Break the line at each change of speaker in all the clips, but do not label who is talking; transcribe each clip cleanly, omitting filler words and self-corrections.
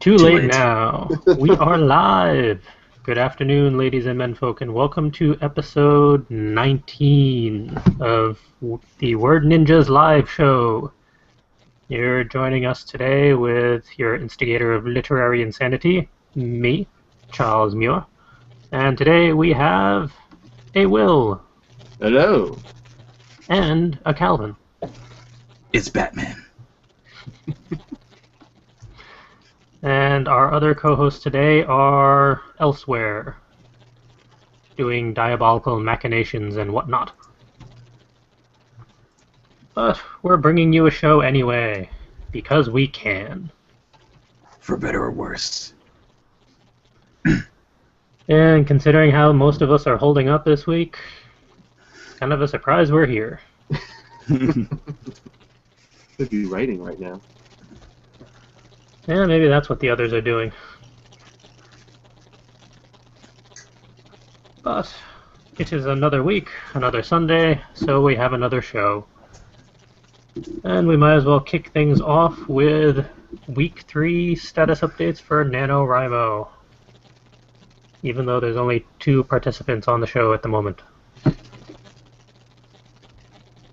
Too
Too
late
late.
now. We are live. Good afternoon, ladies and menfolk, and welcome to episode 19 of the Word Ninjas live show. You're joining us today with your instigator of literary insanity, me, Charles Muir. And today we have a Will.
Hello.
And a Calvin.
It's Batman.
And our other co-hosts today are elsewhere, doing diabolical machinations and whatnot. But we're bringing you a show anyway, because we can.
For better or worse.
And considering how most of us are holding up this week, it's kind of a surprise we're here.
Could be writing right now.
Yeah, maybe that's what the others are doing. But it is another week, another Sunday, so we have another show. And we might as well kick things off with Week 3 status updates for NaNoWriMo. Even though there's only 2 participants on the show at the moment.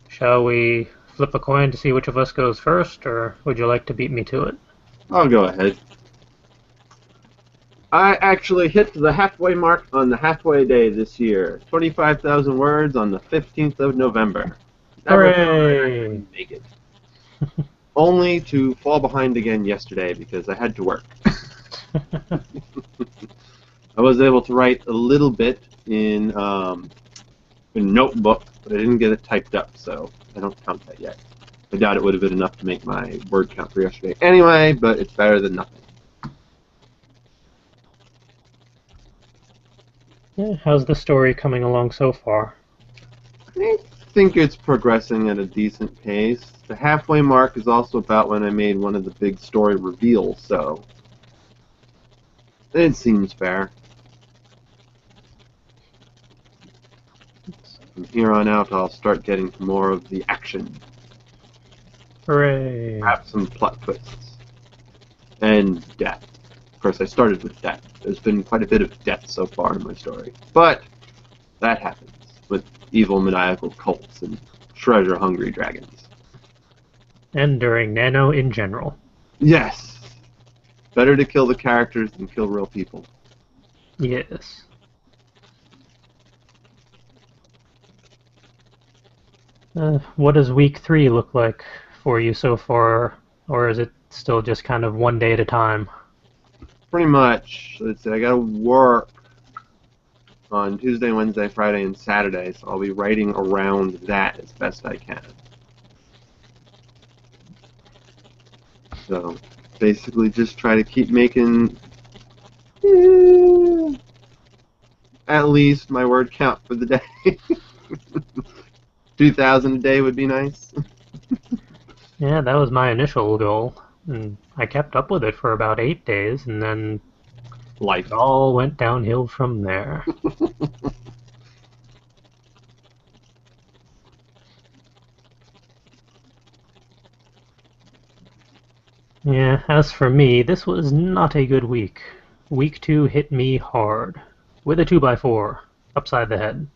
Shall we flip a coin to see which of us goes first, or would you like to beat me to it?
I'll go ahead. I actually hit the halfway mark on the halfway day this year. 25,000 words on the 15th of November. Never thought I'd actually make it. Only to fall behind again yesterday because I had to work. I was able to write a little bit in Notebook, but I didn't get it typed up, so I don't count that yet. I doubt it would have been enough to make my word count for yesterday anyway, but it's better than nothing.
Yeah, how's the story coming along so far?
I think it's progressing at a decent pace. The halfway mark is also about when I made one of the big story reveals, so it seems fair. From here on out, I'll start getting to more of the action.
Hooray!
Have some plot twists. And death. Of course, I started with death. There's been quite a bit of death so far in my story. But that happens with evil maniacal cults and treasure-hungry dragons.
And during Nano in general.
Yes! Better to kill the characters than kill real people.
Yes. What does week 3 look like for you so far, or is it still just kind of one day at a time?
Pretty much. Let's see, I gotta work on Tuesday, Wednesday, Friday, and Saturday, so I'll be writing around that as best I can. So, basically just try to keep making at least my word count for the day. 2,000 a day would be nice.
Yeah, that was my initial goal, and I kept up with it for about 8 days, and then
Life.
it all went downhill from there. Yeah, as for me, this was not a good week. Week 2 hit me hard, with a 2x4, upside the head.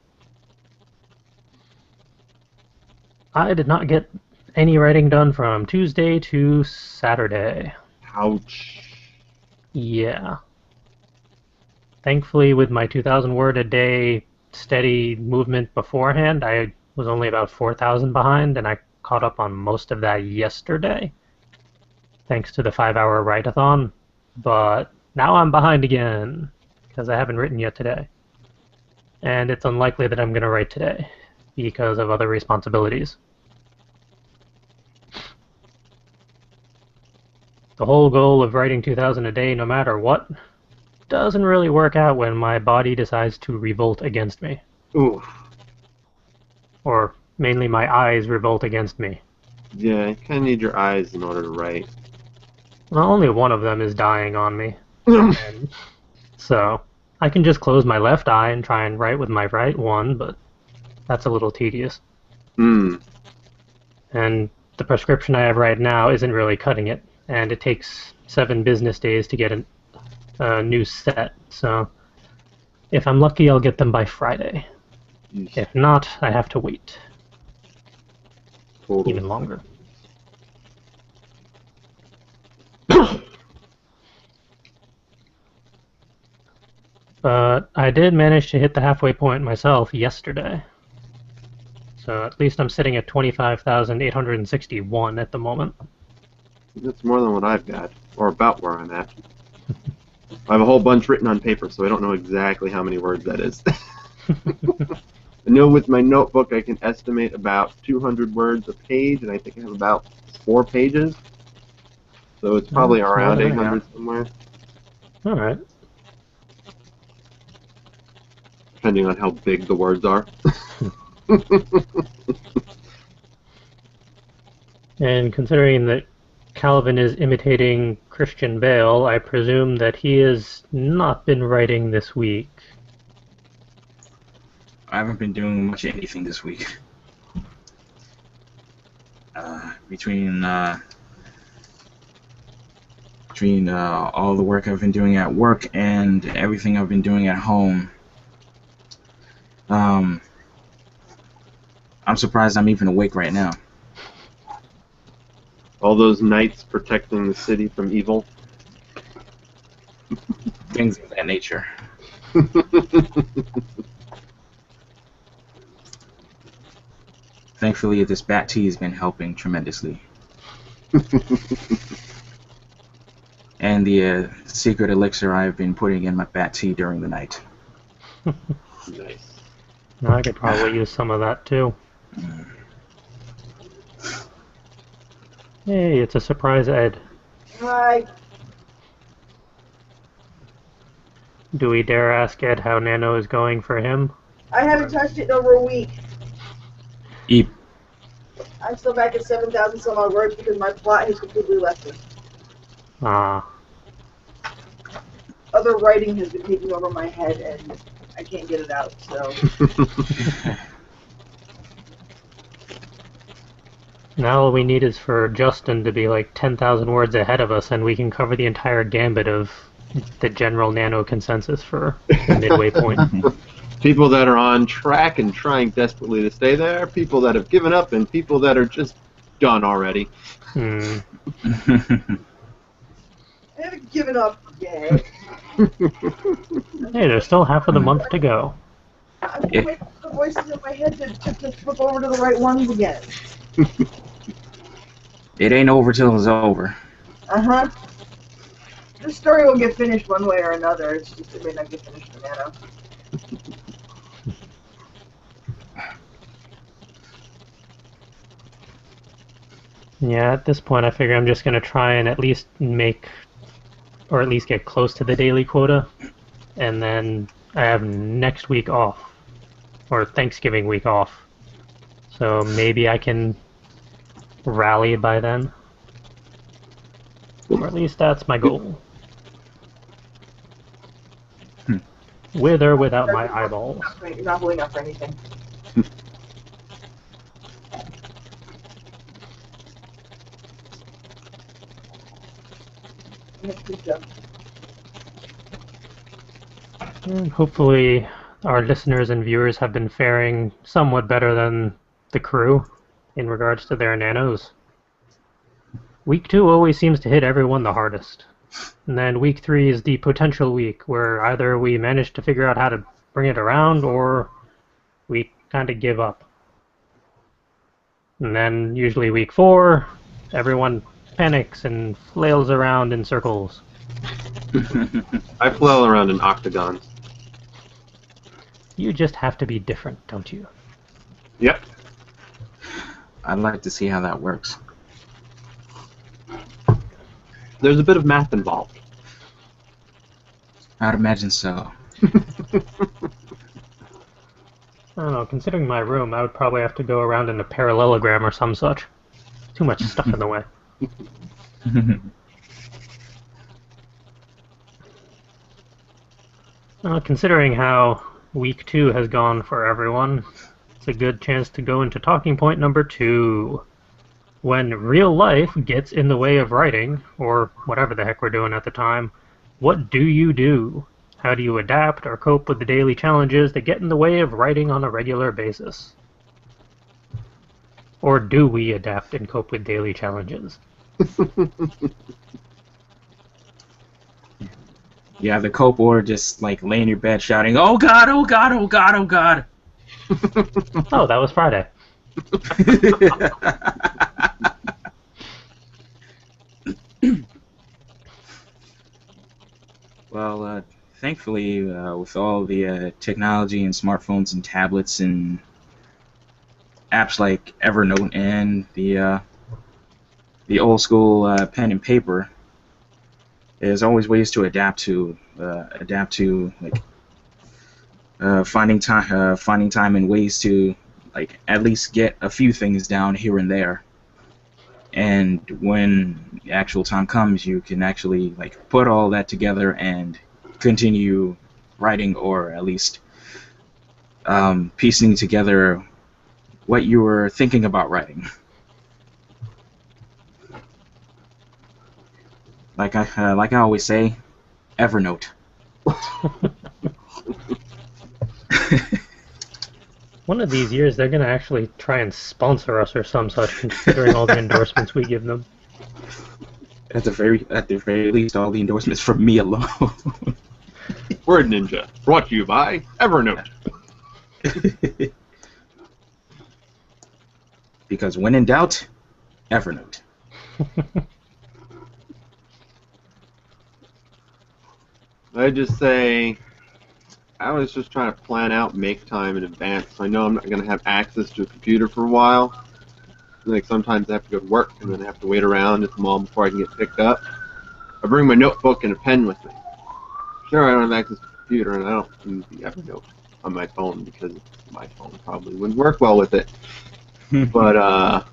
I did not get any writing done from Tuesday to Saturday.
Ouch.
Yeah. Thankfully, with my 2,000 word a day steady movement beforehand, I was only about 4,000 behind, and I caught up on most of that yesterday, thanks to the 5-hour write-a-thon. But now I'm behind again, because I haven't written yet today. And it's unlikely that I'm going to write today, because of other responsibilities. The whole goal of writing 2,000 a day no matter what doesn't really work out when my body decides to revolt against me.
Oof.
Or mainly my eyes revolt against me.
Yeah, you kind of need your eyes in order to write.
Well, only one of them is dying on me. And so I can just close my left eye and try and write with my right one, but that's a little tedious.
Hmm.
And the prescription I have right now isn't really cutting it. and it takes 7 business days to get a new set. So if I'm lucky, I'll get them by Friday. If not, I have to wait even longer. But I did manage to hit the halfway point myself yesterday. So at least I'm sitting at 25,861 at the moment.
That's more than what I've got, or about where I'm at. I have a whole bunch written on paper, so I don't know exactly how many words that is. I know with my notebook I can estimate about 200 words a page, and I think I have about 4 pages. So it's probably around 800 somewhere.
Alright.
Depending on how big the words are.
And considering that Calvin is imitating Christian Bale, I presume that he has not been writing this week.
I haven't been doing much of anything this week. Between all the work I've been doing at work and everything I've been doing at home, I'm surprised I'm even awake right now.
All those knights protecting the city from evil.
Things of that nature. Thankfully, this bat tea has been helping tremendously. And the secret elixir I've been putting in my bat tea during the night.
Nice.
I could probably use some of that too. Hey, it's a surprise Ed.
Hi.
Do we dare ask Ed how NaNo is going for him?
I haven't touched it in over a week.
Eep.
I'm still back at 7,000 some odd words because my plot has completely left me.
Ah.
Other writing has been taking over my head and I can't get it out, so.
Now all we need is for Justin to be like 10,000 words ahead of us and we can cover the entire gambit of the general NaNo consensus for the midway point.
People that are on track and trying desperately to stay there, people that have given up, and people that are just done already.
Hmm.
I haven't given up yet.
Hey, there's still half of the month to go.
I'm waiting for the voices in my head to flip over to the right ones again.
It ain't over till it's over.
Uh-huh. The story will get finished one way or another. It's just it may not get finished in NaNo.
Yeah, at this point I figure I'm just going to try and at least make, or at least get close to the daily quota, and then I have next week off, or Thanksgiving week off, so maybe I can rally by then, or at least that's my goal. With or without my eyeballs.
You're not holding up for anything.
And hopefully our listeners and viewers have been faring somewhat better than the crew in regards to their nanos. Week 2 always seems to hit everyone the hardest. And then week 3 is the potential week where either we manage to figure out how to bring it around or we kind of give up. And then usually week 4, everyone panics and flails around in circles.
I flail around in octagons.
You just have to be different, don't you?
Yep.
I'd like to see how that works.
There's a bit of math involved.
I'd imagine so.
I don't know, considering my room, I would probably have to go around in a parallelogram or some such. Too much stuff in the way. Considering how week 2 has gone for everyone, it's a good chance to go into talking point number 2. when real life gets in the way of writing, or whatever the heck we're doing at the time, what do you do? How do you adapt or cope with the daily challenges that get in the way of writing on a regular basis? Or do we adapt and cope with daily challenges?
You have the cope, or just like lay in your bed shouting, "Oh God! Oh God! Oh God! Oh God!"
Oh, that was Friday.
Well, thankfully, with all the technology and smartphones and tablets and apps like Evernote and the old school pen and paper, there's always ways to adapt to like finding time and ways to like at least get a few things down here and there. And when the actual time comes, you can actually like put all that together and continue writing, or at least piecing together what you were thinking about writing. Like I always say, Evernote.
One of these years, they're going to actually try and sponsor us or some such, considering all the endorsements we give them.
At the very least, all the endorsements from me alone.
Word Ninja, brought to you by Evernote.
Because when in doubt, Evernote.
I just say, I was just trying to plan out make time in advance. I know I'm not going to have access to a computer for a while. Like sometimes I have to go to work and then I have to wait around at the mall before I can get picked up. I bring my notebook and a pen with me. Sure, I don't have access to a computer and I don't use the Evernote on my phone because my phone probably wouldn't work well with it. But I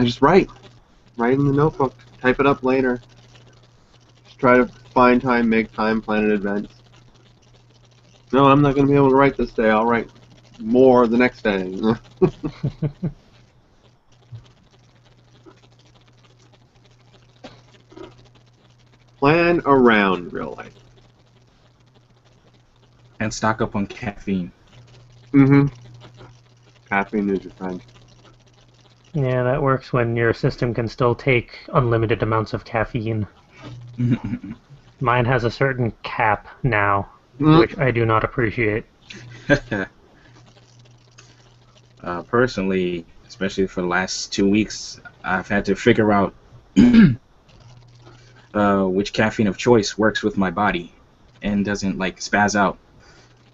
just write in the notebook, type it up later. Just try to find time, make time, plan in advance. No, I'm not going to be able to write this day. I'll write more the next day. Plan around real life.
And stock up on caffeine.
Mm-hmm. Caffeine is your friend.
Yeah, that works when your system can still take unlimited amounts of caffeine. Mine has a certain cap now, which I do not appreciate.
Personally, especially for the last 2 weeks, I've had to figure out which caffeine of choice works with my body and doesn't like spaz out.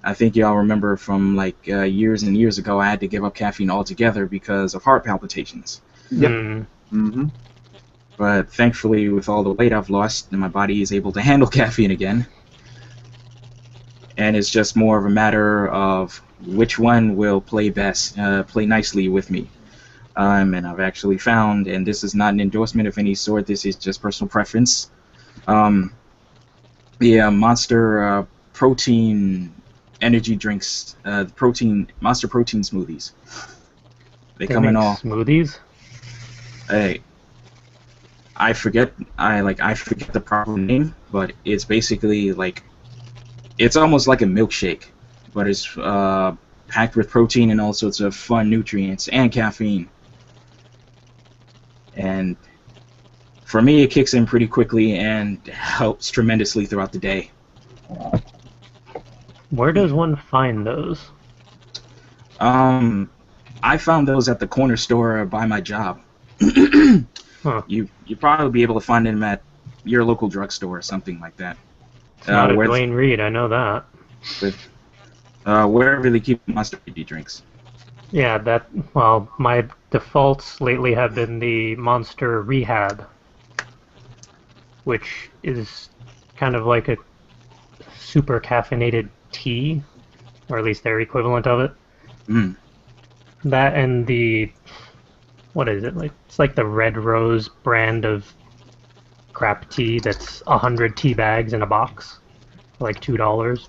I think y'all remember from like years and years ago, I had to give up caffeine altogether because of heart palpitations.
Yep.
Mm.
But thankfully, with all the weight I've lost, my body is able to handle caffeine again. And it's just more of a matter of which one will play best, play nicely with me. And I've actually found, and this is not an endorsement of any sort, this is just personal preference, the Monster protein energy drinks, Monster protein smoothies. They come in all
smoothies.
I forget the proper name, but it's basically like, it's almost like a milkshake, but it's packed with protein and all sorts of fun nutrients and caffeine. And for me, it kicks in pretty quickly and helps tremendously throughout the day.
Where does one find those?
I found those at the corner store by my job.
Huh.
You probably be able to find them at your local drugstore or something like that.
It's not a Dwayne Reed, I know that.
Wherever they keep Monster Energy drinks.
Yeah, well, my defaults lately have been the Monster Rehab, which is kind of like a super caffeinated tea, or at least their equivalent of it.
Mm.
That and what is it? It's like the Red Rose brand of crap tea that's 100 tea bags in a box, for like $2.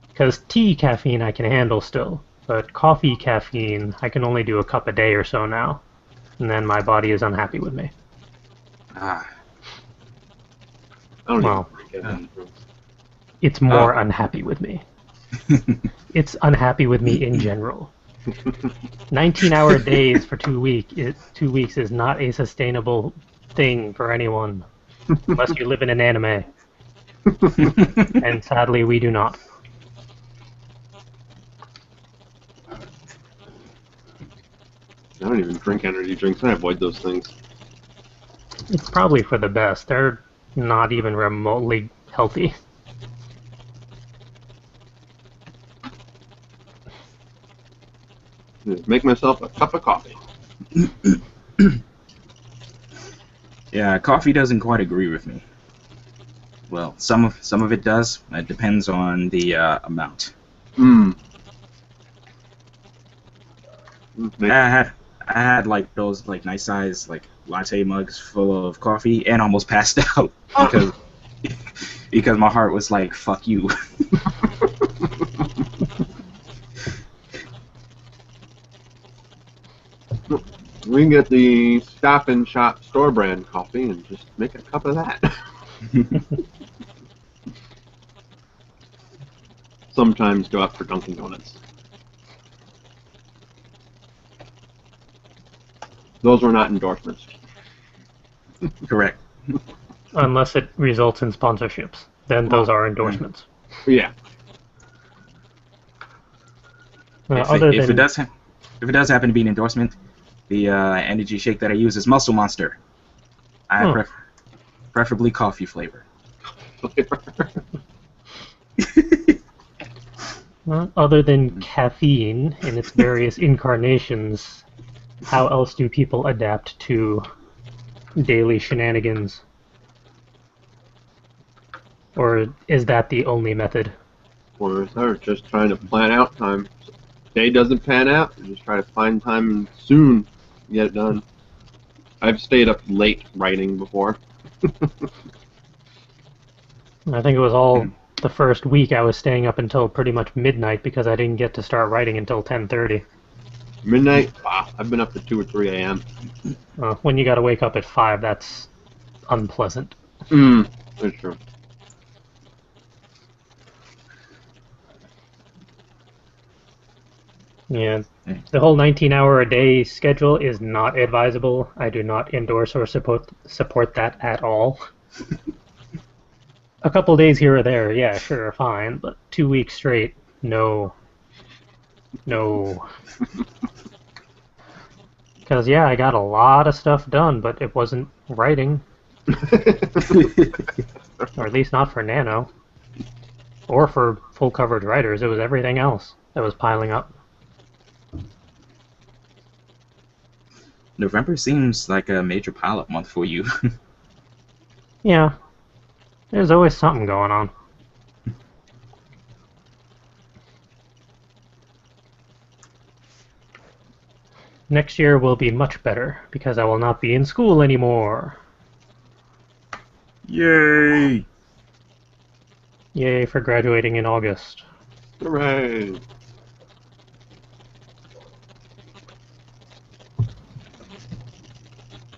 Because tea caffeine I can handle still, but coffee caffeine I can only do a cup a day or so now. and then my body is unhappy with me.
Ah.
I don't
Well,
even drink it.
It's more unhappy with me. It's unhappy with me in general. 19-hour days for 2 weeks is not a sustainable thing for anyone, unless you live in an anime. And sadly, we do not.
I don't even drink energy drinks. I avoid those things.
It's probably for the best. They're not even remotely healthy.
Just make myself a cup of coffee.
Yeah, coffee doesn't quite agree with me. Well, some of it does. It depends on the amount. I had like those like nice size like latte mugs full of coffee and almost passed out because my heart was like, fuck you.
We can get the Stop and Shop store brand coffee and just make a cup of that. Sometimes go out for Dunkin' Donuts. Those were not endorsements.
Correct.
Unless it results in sponsorships. Then those are endorsements.
Yeah.
If it does happen to be an endorsement, the energy shake that I use is Muscle Monster. I preferably coffee flavor.
Other than caffeine in its various incarnations, how else do people adapt to daily shenanigans? Or is that the only method?
Or they're just trying to plan out time. Day doesn't pan out, you just try to find time soon to get it done. I've stayed up late writing before.
I think it was all the first week I was staying up until pretty much midnight because I didn't get to start writing until 10:30.
Midnight? Wow, I've been up to 2 or 3 a.m.
When you gotta wake up at 5, that's unpleasant.
That's true.
Yeah, the whole 19-hour-a-day schedule is not advisable. I do not endorse or support that at all. A couple days here or there, yeah, sure, fine, but 2 weeks straight, no. No. Because, yeah, I got a lot of stuff done, but it wasn't writing. Or at least not for NaNo. Or for full coverage writers. It was everything else that was piling up.
November seems like a major pilot month for you.
Yeah. There's always something going on. Next year will be much better, because I will not be in school anymore.
Yay!
Yay for graduating in August.
Hooray!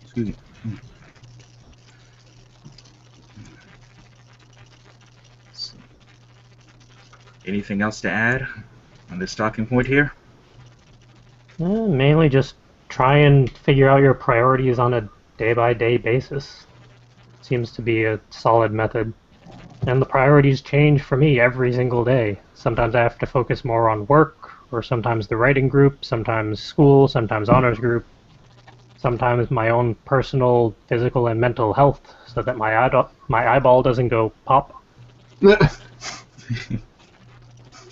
Excuse me. Anything else to add on this talking point here?
Mainly just try and figure out your priorities on a day-by-day basis. Seems to be a solid method. And the priorities change for me every single day. Sometimes I have to focus more on work, or sometimes the writing group, sometimes school, sometimes honors group, sometimes my own personal physical and mental health, so that my eyeball doesn't go pop.
Try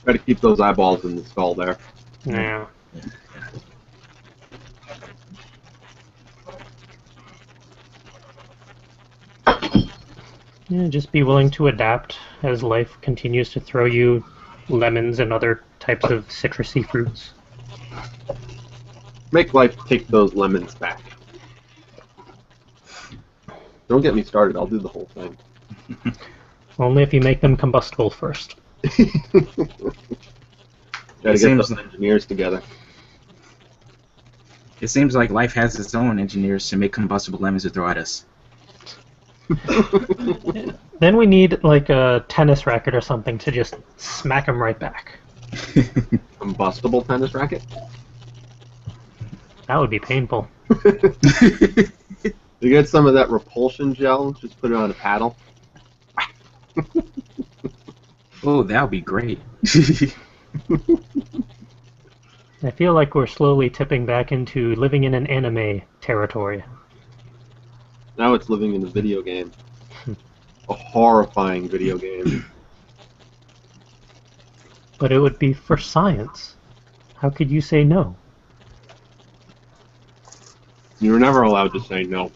to keep those eyeballs in the skull there.
Yeah. Yeah, just be willing to adapt as life continues to throw you lemons and other types of citrusy fruits.
Make life take those lemons back. Don't get me started, I'll do the whole thing.
Only if you make them combustible first.
Gotta get those engineers together.
It seems like life has its own engineers to make combustible lemons to throw at us.
Then we need like a tennis racket or something to just smack them right back.
Combustible tennis racket?
That would be painful.
You get some of that repulsion gel, just put it on a paddle.
Oh, that would be great.
I feel like we're slowly tipping back into living in an anime territory.
Now it's living in a video game. A horrifying video game.
But it would be for science. How could you say no?
You were never allowed to say no.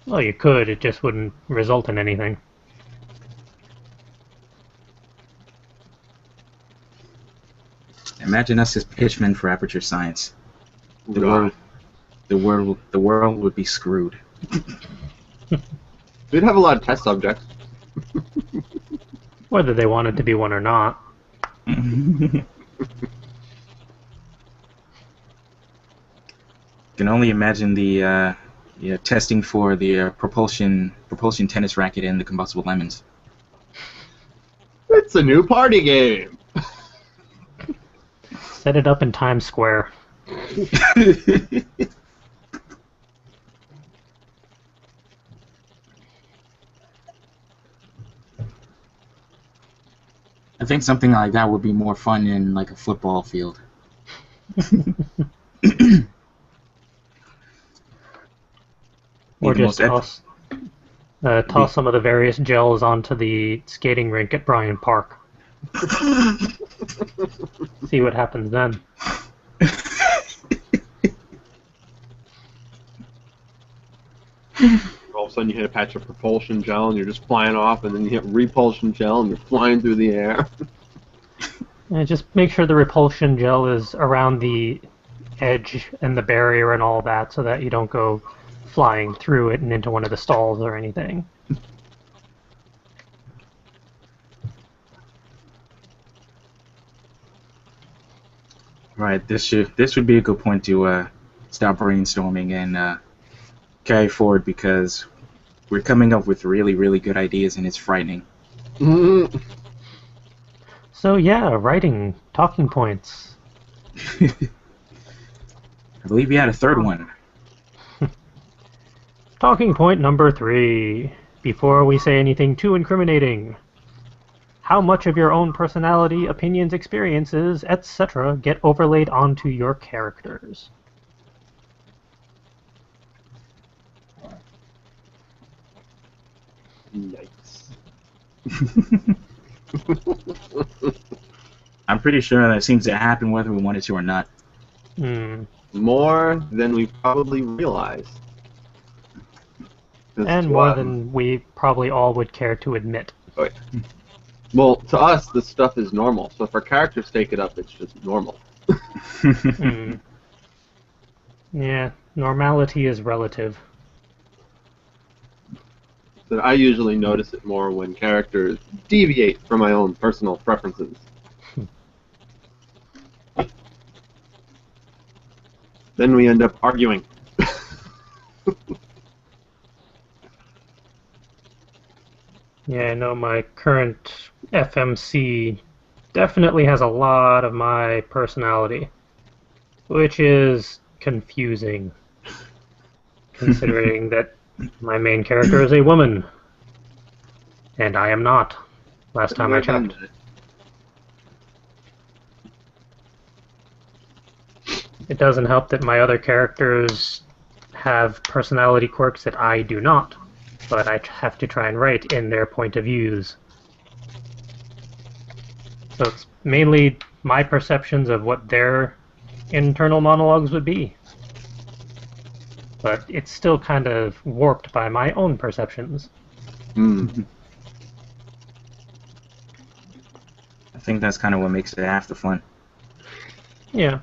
Well, you could, it just wouldn't result in anything.
Imagine us as pitchmen for Aperture Science. The
God.
world would be screwed.
We'd have a lot of test subjects.
Whether they wanted to be one or not.
Can only imagine the testing for the propulsion tennis racket and the combustible lemons.
It's a new party game.
Set it up in Times Square.
I think something like that would be more fun in like a football field.
Or
Be the
just
most
toss some of the various gels onto the skating rink at Bryant Park. See what happens then.
All of a sudden you hit a patch of propulsion gel and you're just flying off, and then you hit repulsion gel and you're flying through the air.
And just make sure the repulsion gel is around the edge and the barrier and all that, so that you don't go flying through it and into one of the stalls or anything.
Right. This would be a good point to stop brainstorming and carry forward, because we're coming up with really good ideas and it's frightening.
So yeah, writing, talking points.
I believe you had a third one.
Talking point number 3. Before we say anything too incriminating, how much of your own personality, opinions, experiences, etc. get overlaid onto your characters?
Yikes.
I'm pretty sure that seems to happen whether we want it to or not.
More than we probably realize.
And more than we probably all would care to admit.
Oh, yeah. Well, to us, this stuff is normal. So if our characters take it up, it's just normal.
Yeah, normality is relative.
But I usually notice it more when characters deviate from my own personal preferences. Then we end up arguing.
Yeah, I know my current FMC definitely has a lot of my personality, which is confusing, considering that my main character is a woman, and I am not, last time I checked. It doesn't help that my other characters have personality quirks that I do not, but I have to try and write in their point of views. So it's mainly my perceptions of what their internal monologues would be. But it's still kind of warped by my own perceptions.
I think that's kind of what makes it half the fun.
Yeah.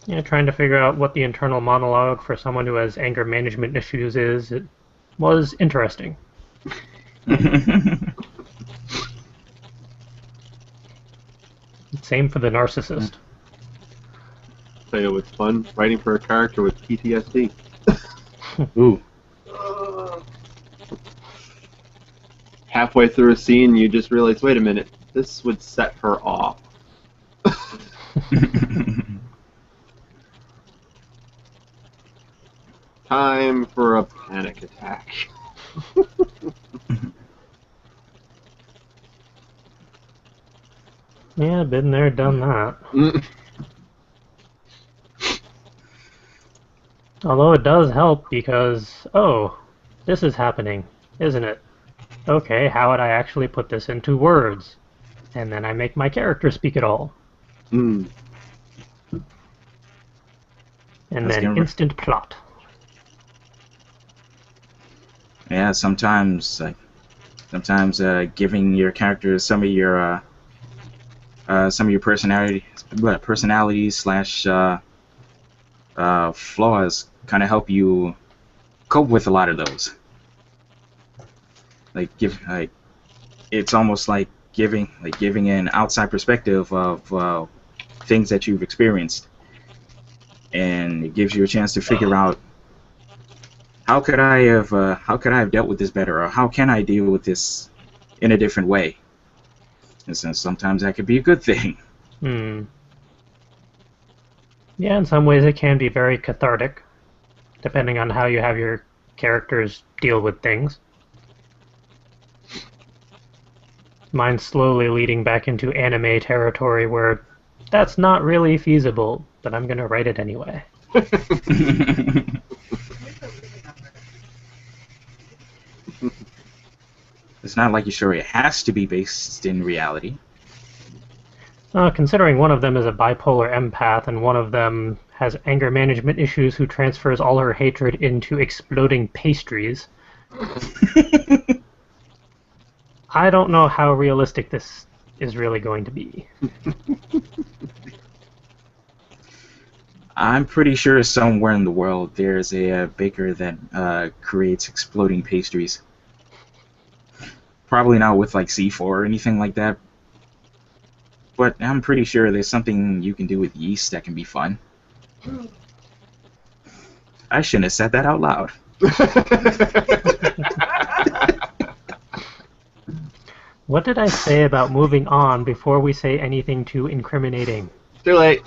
Yeah, trying to figure out what the internal monologue for someone who has anger management issues is, it was interesting. It's Same for the narcissist.
Tell you what's fun? Writing for a character with PTSD.
Ooh.
Halfway through a scene, you just realize, wait a minute, this would set her off. Time for a panic attack.
Yeah, been there, done that. Although it does help because, oh, this is happening, isn't it? Okay, how would I actually put this into words? And then I make my character speak it all.
Mm.
And then instant plot.
Yeah, sometimes giving your character some of your personalities slash flaws kind of help you cope with a lot of those. It's almost like giving an outside perspective of things that you've experienced, and it gives you a chance to figure out how could I have dealt with this better, or how can I deal with this in a different way. And so sometimes that could be a good thing.
Yeah, in some ways it can be very cathartic, depending on how you have your characters deal with things. Mine's slowly leading back into anime territory where that's not really feasible, but I'm gonna write it anyway.
It's not like your story has to be based in reality.
Considering one of them is a bipolar empath and one of them has anger management issues who transfers all her hatred into exploding pastries, I don't know how realistic this is really going to be.
I'm pretty sure somewhere in the world there's a baker that creates exploding pastries. Probably not with like C4 or anything like that, but I'm pretty sure there's something you can do with yeast that can be fun. I shouldn't have said that out loud.
What did I say about moving on before we say anything too incriminating?
Too late.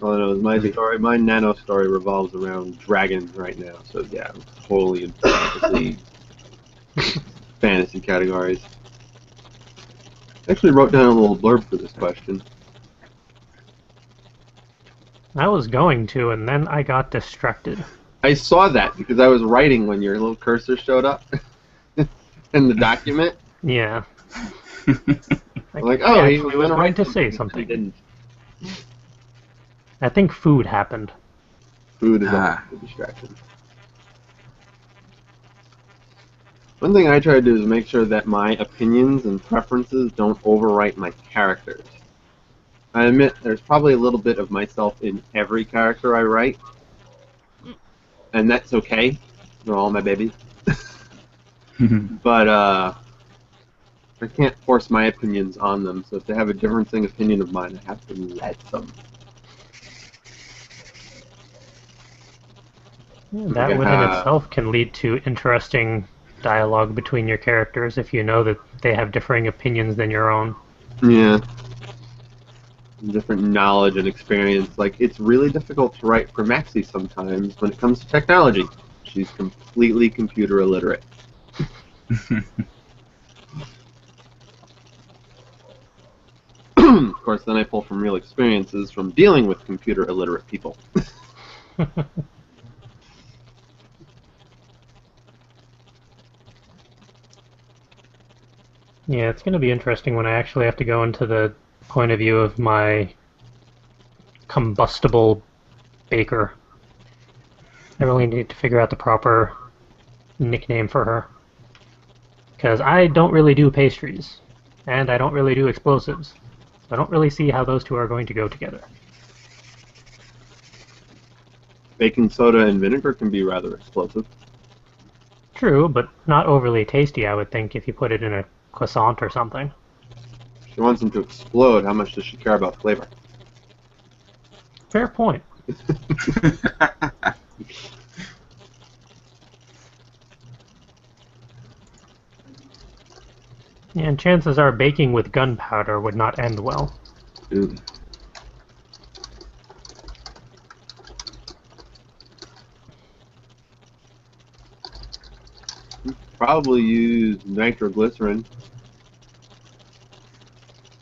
All I know is my story, my NaNo story revolves around dragons right now, so yeah, I'm totally in fantasy categories. I actually wrote down a little blurb for this question.
I was going to, and then I got distracted.
I saw that because I was writing when your little cursor showed up in the document.
Yeah.
I'm like, oh, he was
going to say something.
He didn't.
I think food happened.
Food is a distraction. One thing I try to do is make sure that my opinions and preferences don't overwrite my characters. I admit there's probably a little bit of myself in every character I write, and that's okay. They're all my babies. But I can't force my opinions on them, so if they have a differing opinion of mine, I have to let them.
That within itself can lead to interesting dialogue between your characters if you know that they have differing opinions than your own.
Yeah. Different knowledge and experience. Like, it's really difficult to write for Maxie sometimes when it comes to technology. She's completely computer illiterate. Of course, then I pull from real experiences from dealing with computer illiterate people.
Yeah, it's going to be interesting when I actually have to go into the point of view of my combustible baker. I really need to figure out the proper nickname for her. Because I don't really do pastries, and I don't really do explosives. So I don't really see how those two are going to go together.
Baking soda and vinegar can be rather explosive.
True, but not overly tasty, I would think, if you put it in a croissant or something.
She wants them to explode. How much does she care about flavor?
Fair point. And chances are baking with gunpowder would not end well.
Ooh.
Probably use nitroglycerin.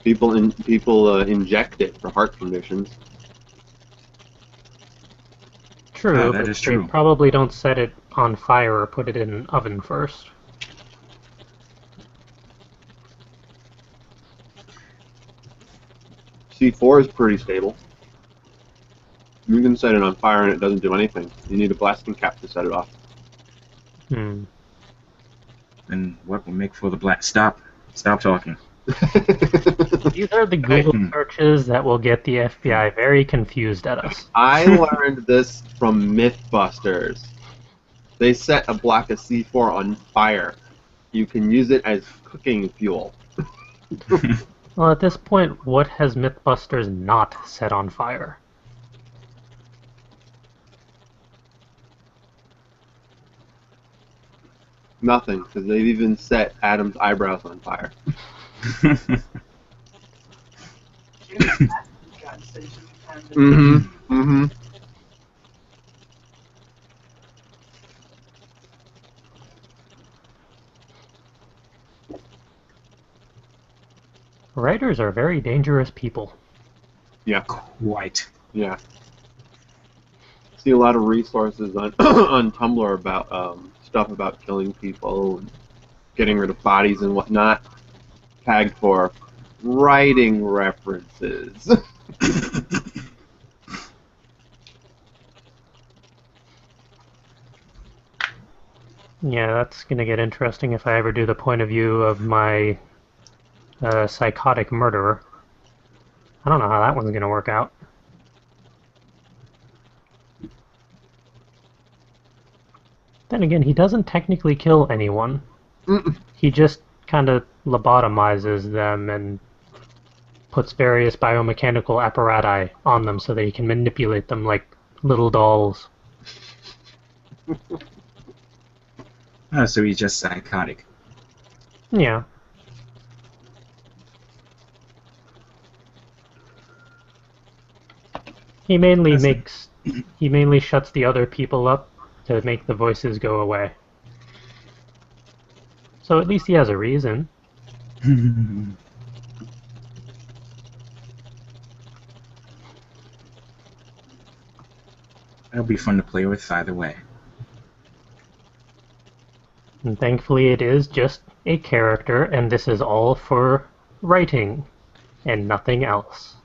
People inject it for heart conditions.
True,
that
but
is
they
true.
probably don't set it on fire or put it in an oven first.
C4 is pretty stable. You can set it on fire and it doesn't do anything. You need a blasting cap to set it off.
Hmm.
And what will make for the black? Stop talking.
These are the Google searches that will get the FBI very confused at us.
I learned this from Mythbusters. They set a block of C4 on fire. You can use it as cooking fuel.
Well, at this point, what has Mythbusters not set on fire?
Nothing, because they've even set Adam's eyebrows on fire. Mm-hmm. Mm-hmm.
Writers are very dangerous people.
Yeah.
Quite.
Yeah. See a lot of resources on on Tumblr about stuff about killing people, and getting rid of bodies and whatnot, tagged for writing references.
Yeah, that's gonna get interesting if I ever do the point of view of my psychotic murderer. I don't know how that one's gonna work out. Then again, he doesn't technically kill anyone. He just kind of lobotomizes them and puts various biomechanical apparati on them so that he can manipulate them like little dolls.
Oh, so he's just psychotic.
Yeah. He mainly shuts the other people up to make the voices go away. So at least he has a reason.
It'll be fun to play with either way.
And thankfully it is just a character, and this is all for writing and nothing else.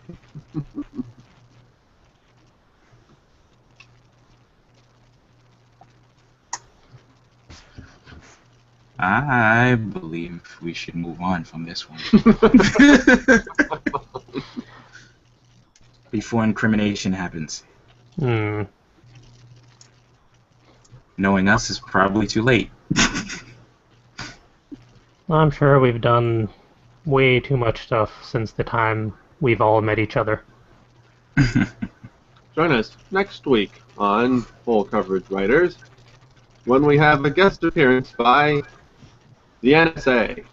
I believe we should move on from this one. Before incrimination happens.
Hmm.
Knowing us is probably too late.
I'm sure we've done way too much stuff since the time we've all met each other.
Join us next week on Full Coverage Writers when we have a guest appearance by the NSA.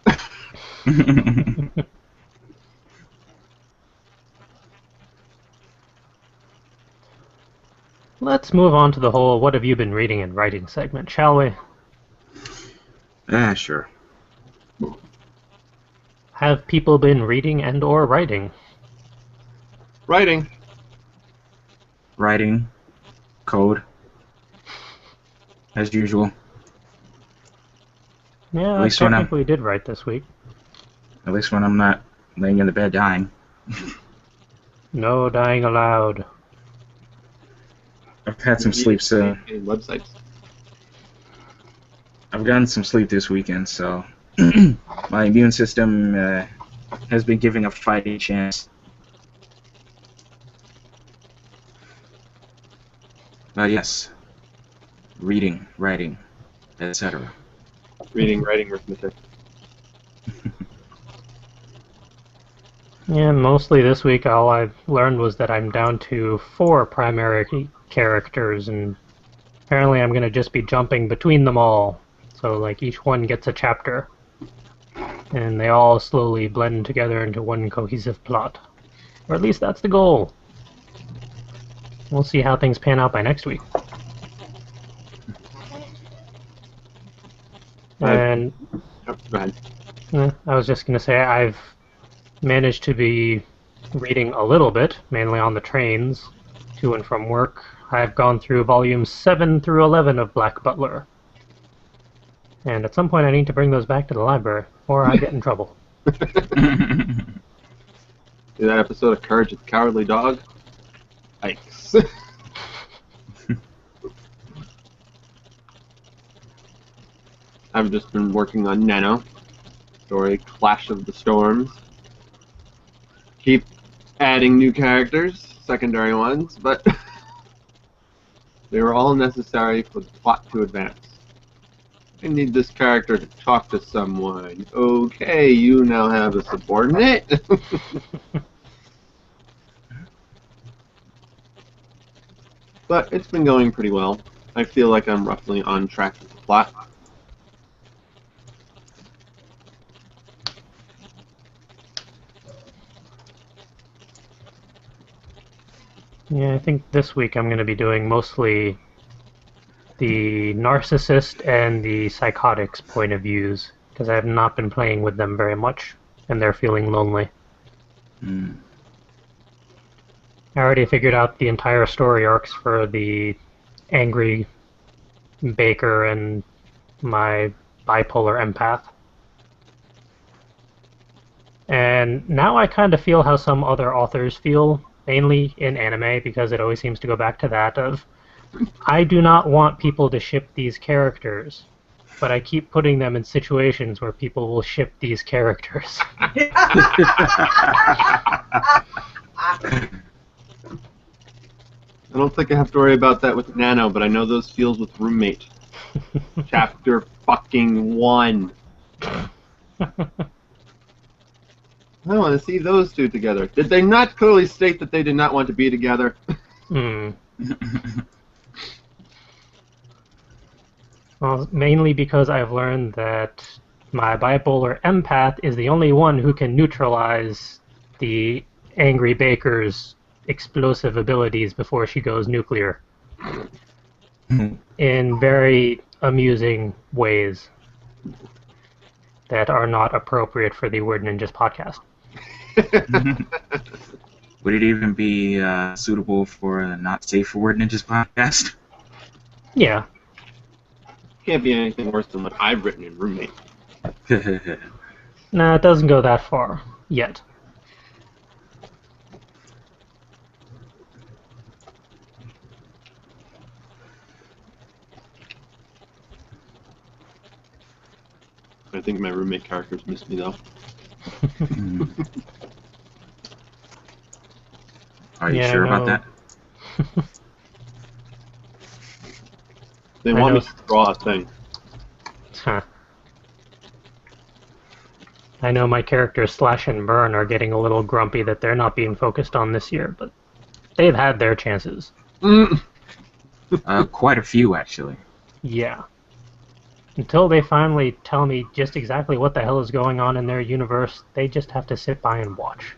Let's move on to the whole what have you been reading and writing segment, shall we?
Sure.
Have people been reading and or writing?
Writing.
Writing. Code. As usual.
Yeah,
At
I
least when I'm-
technically did write this week.
At least when I'm not laying in the bed dying.
No dying allowed.
I've had some sleep, so
In websites.
I've gotten some sleep this weekend, so my immune system has been giving a fighting chance. But yes, reading, writing, etc.
Reading, writing, arithmetic.
Yeah, mostly this week all I've learned was that I'm down to 4 primary characters, and apparently I'm going to just be jumping between them all. So, like, each one gets a chapter, and they all slowly blend together into one cohesive plot. Or at least that's the goal. We'll see how things pan out by next week. And
Oh, go ahead.
I was just going to say I've managed to be reading a little bit, mainly on the trains, to and from work. I've gone through volumes 7 through 11 of Black Butler. And at some point I need to bring those back to the library, or I get in trouble.
See that episode of Courage the Cowardly Dog? Yikes. I've just been working on NaNo, story Clash of the Storms. Keep adding new characters, secondary ones, but they were all necessary for the plot to advance. I need this character to talk to someone. Okay, you now have a subordinate. But it's been going pretty well. I feel like I'm roughly on track with the plot.
Yeah, I think this week I'm going to be doing mostly the narcissist and the psychotic's point of views, because I have not been playing with them very much, and they're feeling lonely.
Mm.
I already figured out the entire story arcs for the angry baker and my bipolar empath. And now I kind of feel how some other authors feel, mainly in anime, because it always seems to go back to that of, I do not want people to ship these characters, but I keep putting them in situations where people will ship these characters.
I don't think I have to worry about that with NaNo, but I know those feels with Roommate. Chapter fucking 1. I want to see those two together. Did they not clearly state that they did not want to be together?
Well, mainly because I've learned that my bipolar empath is the only one who can neutralize the angry baker's explosive abilities before she goes nuclear in very amusing ways that are not appropriate for the Word Ninjas podcast.
Would it even be suitable for a Not Safe for Word Ninjas podcast?
Yeah.
Can't be anything worse than what I've written in Roommate.
No, it doesn't go that far yet.
I think my Roommate characters miss me though.
Are you
Yeah,
sure about
no.
that?
They
I
want
know.
me to draw a thing.
Huh. I know my characters Slash and Burn are getting a little grumpy that they're not being focused on this year, but they've had their chances.
Quite a few, actually.
Yeah. Until they finally tell me just exactly what the hell is going on in their universe, they just have to sit by and watch.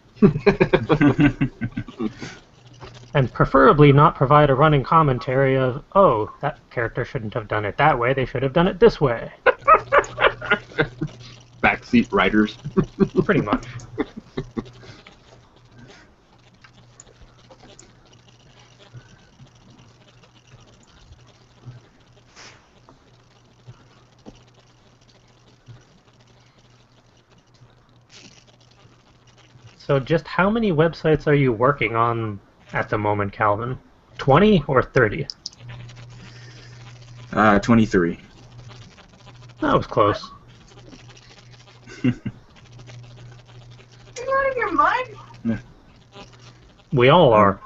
And preferably not provide a running commentary of, oh, that character shouldn't have done it that way, they should have done it this way.
Backseat writers.
Pretty much. So just how many websites are you working on at the moment, Calvin? 20 or 30?
23.
That was close.
You're out of your mind?
We all are.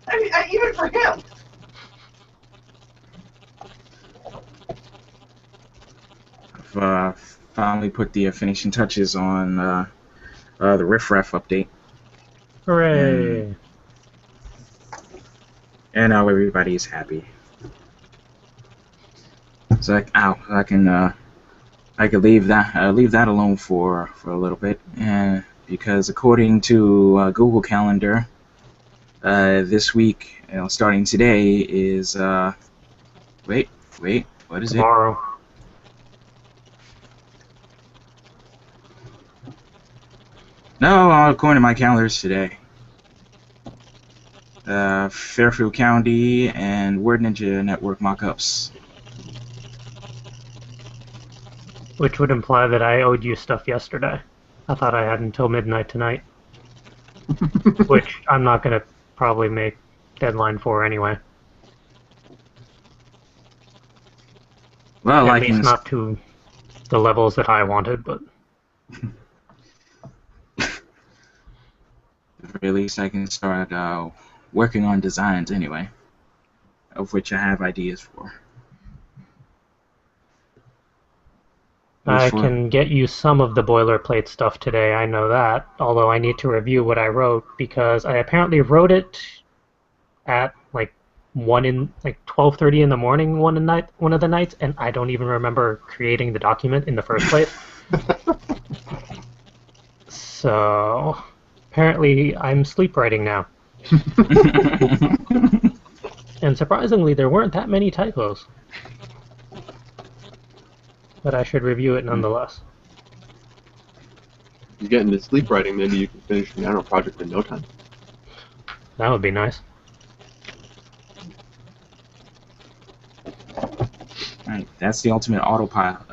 I mean, even for him.
I've finally put the finishing touches on the riffraff update,
Hooray!
and now everybody's happy. So I can leave that alone for a little bit, and because according to Google Calendar, this week, starting today, is wait, what is
Tomorrow.
it? No, according to my calendar, it's today. Fairfield County and Word Ninja Network mockups.
Which would imply that I owed you stuff yesterday. I thought I had until midnight tonight. Which I'm not going to probably make deadline for anyway.
Well,
At least not to the levels that I wanted, but...
at least I can start working on designs anyway, of which I have ideas for.
I can get you some of the boilerplate stuff today, I know that, although I need to review what I wrote, because I apparently wrote it at like 12:30 in the morning one of the nights, and I don't even remember creating the document in the first place. So apparently I'm sleep writing now. And surprisingly, there weren't that many typos. But I should review it nonetheless.
You get into sleep writing, maybe you can finish the NaNo project in no time.
That would be nice.
Alright, that's the ultimate autopilot,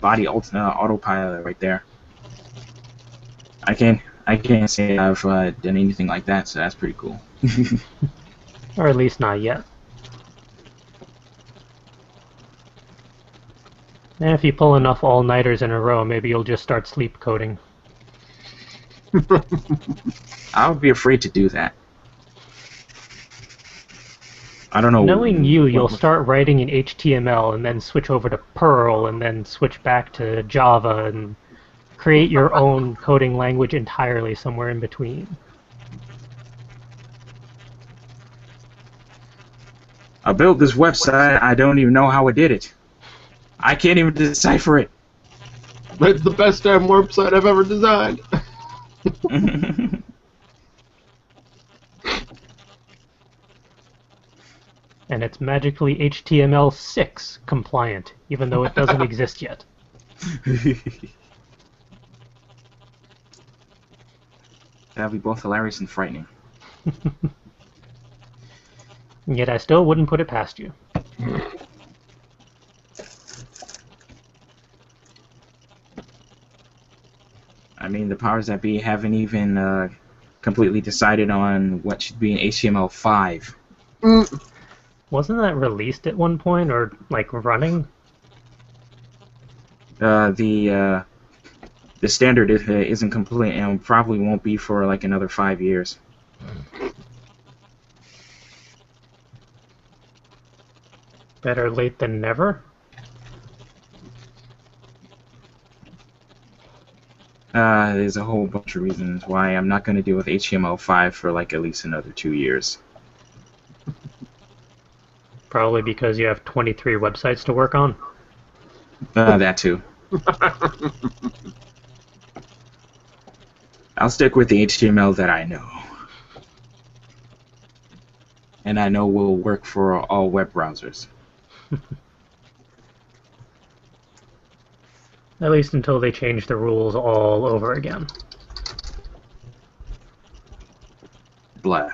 autopilot right there. I can't say I've done anything like that, so that's pretty cool.
Or at least not yet. And if you pull enough all-nighters in a row, maybe you'll just start sleep coding.
I would be afraid to do that. I don't know.
Knowing you'll start writing in HTML and then switch over to Perl and then switch back to Java and create your own coding language entirely somewhere in between.
I built this website, I don't even know how I did it. I can't even decipher it.
That's the best damn website I've ever designed.
And it's magically HTML6 compliant, even though it doesn't exist yet.
That'd be both hilarious and frightening.
Yet I still wouldn't put it past you.
I mean, the powers that be haven't even completely decided on what should be in HTML5.
Wasn't that released at one point, or like running?
The standard isn't complete and probably won't be for like another 5 years.
Better late than never?
There's a whole bunch of reasons why I'm not going to deal with HTML5 for like at least another 2 years.
Probably because you have 23 websites to work on.
That too. I'll stick with the HTML that I know. And I know will work for all web browsers.
At least until they change the rules all over again.
Blah.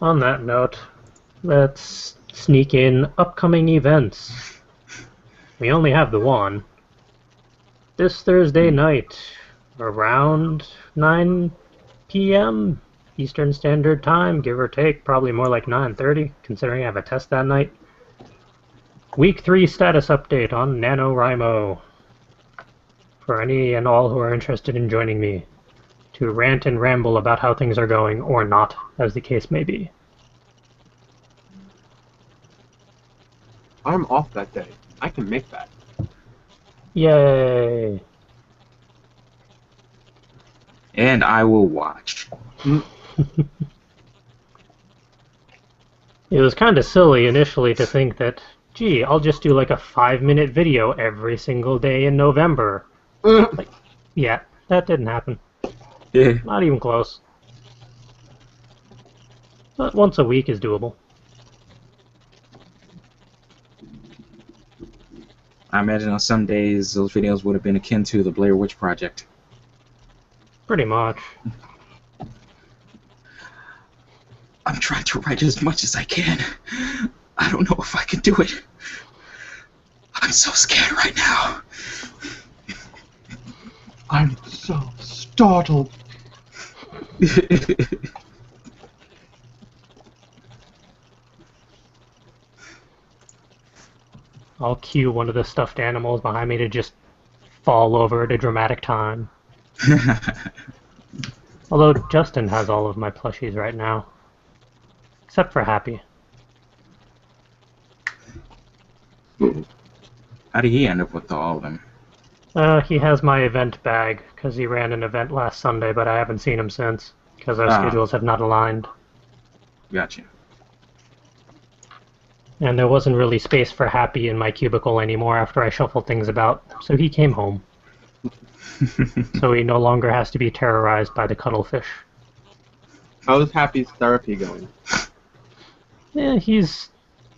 On that note, let's sneak in upcoming events. We only have the one. This Thursday night, around 9 p.m. Eastern Standard Time, give or take, probably more like 9:30, considering I have a test that night. Week 3 status update on NaNoWriMo. For any and all who are interested in joining me to rant and ramble about how things are going, or not, as the case may be.
I'm off that day. I can make that.
Yay!
And I will watch.
It was kind of silly initially to think that, gee, I'll just do like a 5-minute video every single day in November. Like, yeah, that didn't happen.
Yeah.
Not even close. But once a week is doable.
I imagine on some days those videos would have been akin to the Blair Witch Project.
Pretty much.
I'm trying to write as much as I can. I don't know if I can do it. I'm so scared right now.
I'm so startled.
I'll cue one of the stuffed animals behind me to just fall over at a dramatic time. Although Justin has all of my plushies right now. Except for Happy.
How did he end up with all of them?
He has my event bag, because he ran an event last Sunday, but I haven't seen him since, because our schedules have not aligned.
Gotcha.
And there wasn't really space for Happy in my cubicle anymore after I shuffled things about, so he came home. So he no longer has to be terrorized by the cuttlefish.
How's Happy's therapy going?
Yeah, he's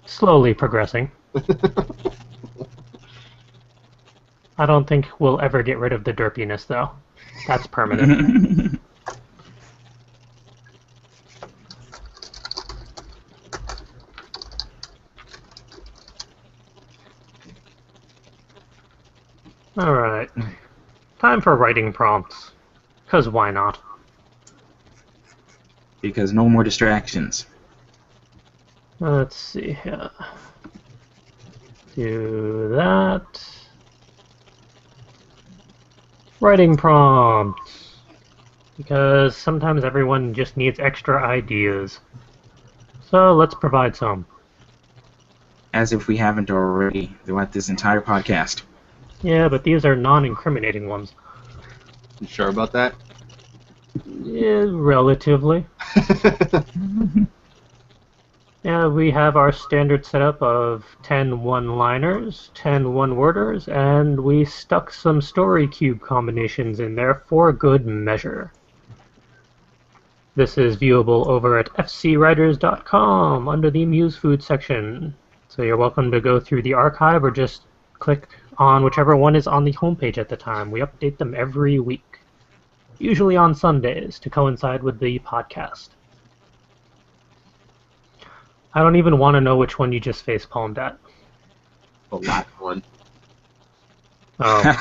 slowly progressing. I don't think we'll ever get rid of the derpiness, though. That's permanent. Alright. Time for writing prompts. 'Cause why not?
Because no more distractions.
Let's see here. Do that. Writing prompts. Because sometimes everyone just needs extra ideas. So let's provide some.
As if we haven't already throughout this entire podcast.
Yeah, but these are non-incriminating ones.
You sure about that?
Yeah, relatively. Yeah, we have our standard setup of 10 one-liners, 10 one-worders, and we stuck some story cube combinations in there for good measure. This is viewable over at fcwriters.com under the Muse Food section. So you're welcome to go through the archive or just click on whichever one is on the homepage at the time. We update them every week, usually on Sundays to coincide with the podcast. I don't even want to know which one you just facepalmed at.
The last one.
Oh.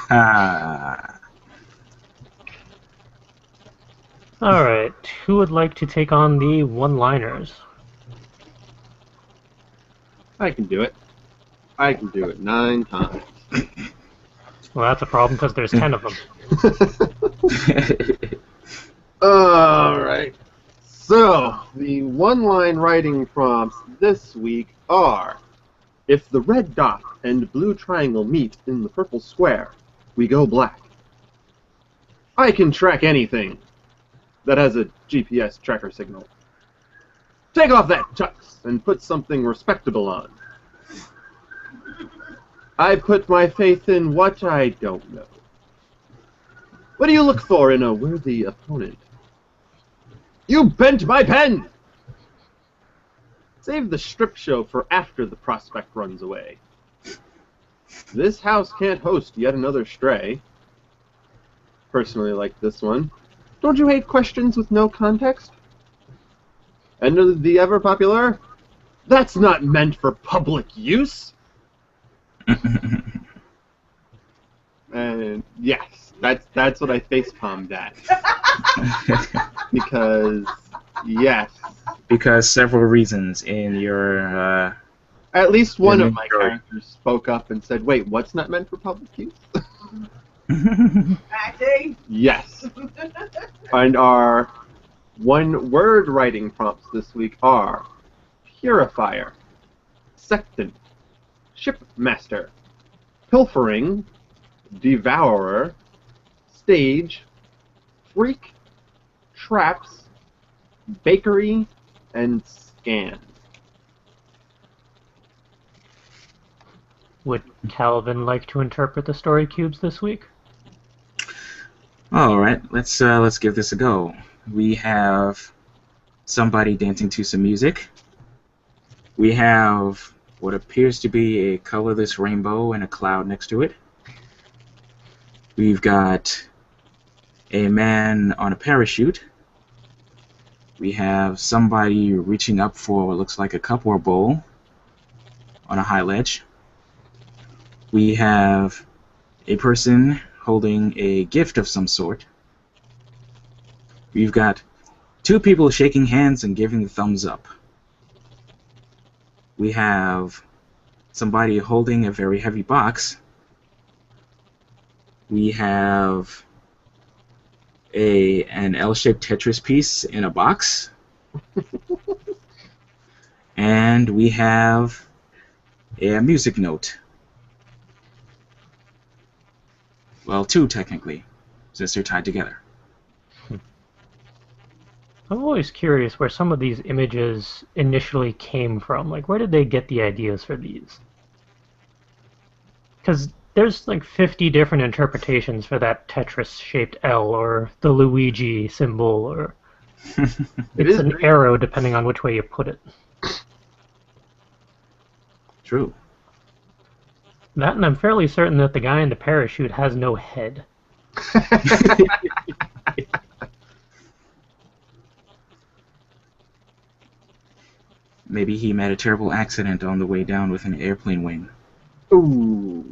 Alright, who would like to take on the one-liners?
I can do it. I can do it 9 times.
Well, that's a problem because there's 10 of them.
Alright. So, the one-line writing prompts this week are: if the red dot and blue triangle meet in the purple square, we go black. I can track anything that has a GPS tracker signal. Take off that tux and put something respectable on. I put my faith in what I don't know. What do you look for in a worthy opponent? You bent my pen! Save the strip show for after the prospect runs away. This house can't host yet another stray. Personally like this one. Don't you hate questions with no context? And the ever popular? That's not meant for public use! And yes, that's what I facepalmed at. Because, yes.
Because several reasons in your...
At least one
your
of my
story.
characters spoke up and said, wait, what's not meant for public use?
Acting.
Yes. And our one-word writing prompts this week are: purifier, sextant, shipmaster, pilfering, devourer, stage, freak, traps, bakery, and scan.
Would Calvin like to interpret the story cubes this week?
All right, let's give this a go. We have somebody dancing to some music. We have what appears to be a colorless rainbow and a cloud next to it. We've got a man on a parachute. We have somebody reaching up for what looks like a cup or bowl on a high ledge. We have a person holding a gift of some sort. We've got two people shaking hands and giving the thumbs up. We have somebody holding a very heavy box. We have an L-shaped Tetris piece in a box. And we have a music note. Well, two technically, since they're tied together.
I'm always curious where some of these images initially came from. Like, where did they get the ideas for these? Because there's like 50 different interpretations for that Tetris-shaped L, or the Luigi symbol, or it's an arrow depending on which way you put it.
True.
That, and I'm fairly certain that the guy in the parachute has no head.
Maybe he met a terrible accident on the way down with an airplane wing.
Ooh.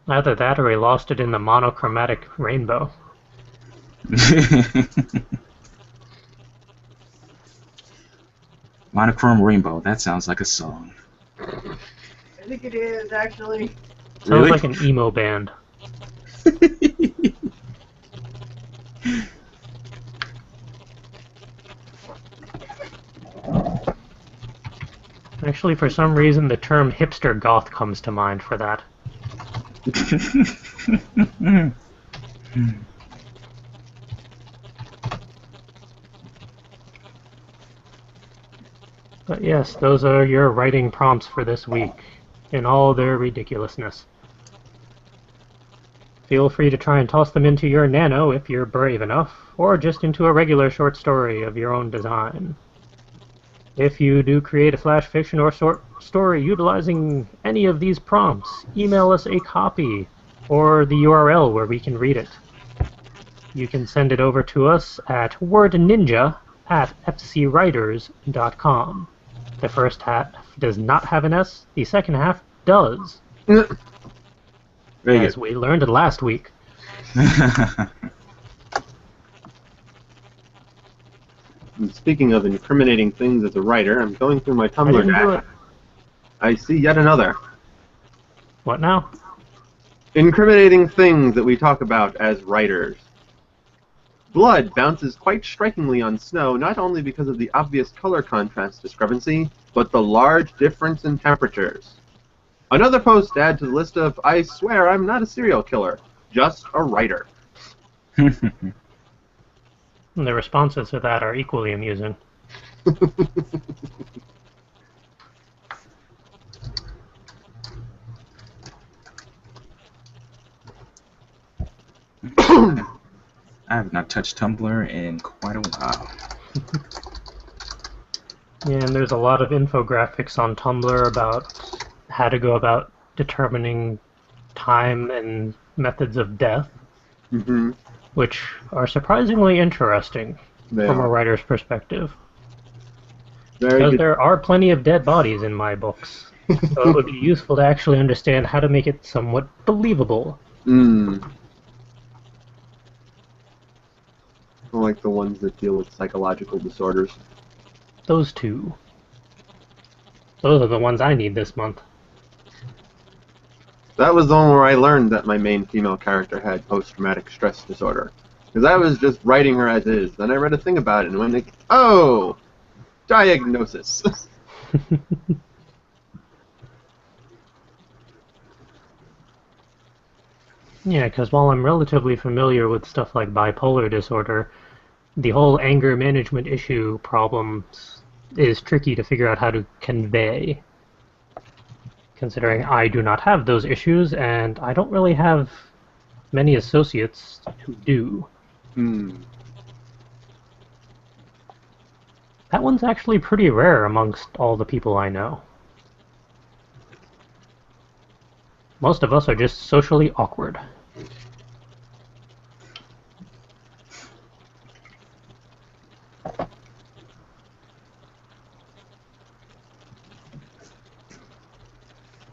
Either that or he lost it in the monochromatic rainbow.
Monochrome Rainbow, that sounds like a song.
I think it is, actually.
Sounds
Really?
like an emo band. Actually, for some reason, the term hipster goth comes to mind for that. But yes, those are your writing prompts for this week, in all their ridiculousness. Feel free to try and toss them into your NaNo if you're brave enough, or just into a regular short story of your own design. If you do create a flash fiction or short story utilizing any of these prompts, email us a copy or the URL where we can read it. You can send it over to us at wordninja@fcwriters.com. The first half does not have an S, the second half does.
Very
as
good.
we learned last week.
And speaking of incriminating things as a writer, I'm going through my
I
Tumblr
didn't do
deck.
it.
I see yet another.
What now?
Incriminating things that we talk about as writers. Blood bounces quite strikingly on snow, not only because of the obvious color contrast discrepancy, but the large difference in temperatures. Another post to add to the list of, I swear I'm not a serial killer, just a writer.
And the responses to that are equally amusing.
I have not touched Tumblr in quite a while.
Yeah, and there's a lot of infographics on Tumblr about how to go about determining time and methods of death,
Mm-hmm.
which are surprisingly interesting
They
from a
are.
writer's perspective.
Very
Because
good.
there are plenty of dead bodies in my books, so it would be useful to actually understand how to make it somewhat believable.
Like the ones that deal with psychological disorders.
Those two. Those are the ones I need this month.
That was the one where I learned that my main female character had post-traumatic stress disorder. Because I was just writing her as is. Then I read a thing about it and went like, oh! Diagnosis.
Yeah, because while I'm relatively familiar with stuff like bipolar disorder, the whole anger management issue problems is tricky to figure out how to convey, considering I do not have those issues and I don't really have many associates who do. That one's actually pretty rare amongst all the people I know. Most of us are just socially awkward.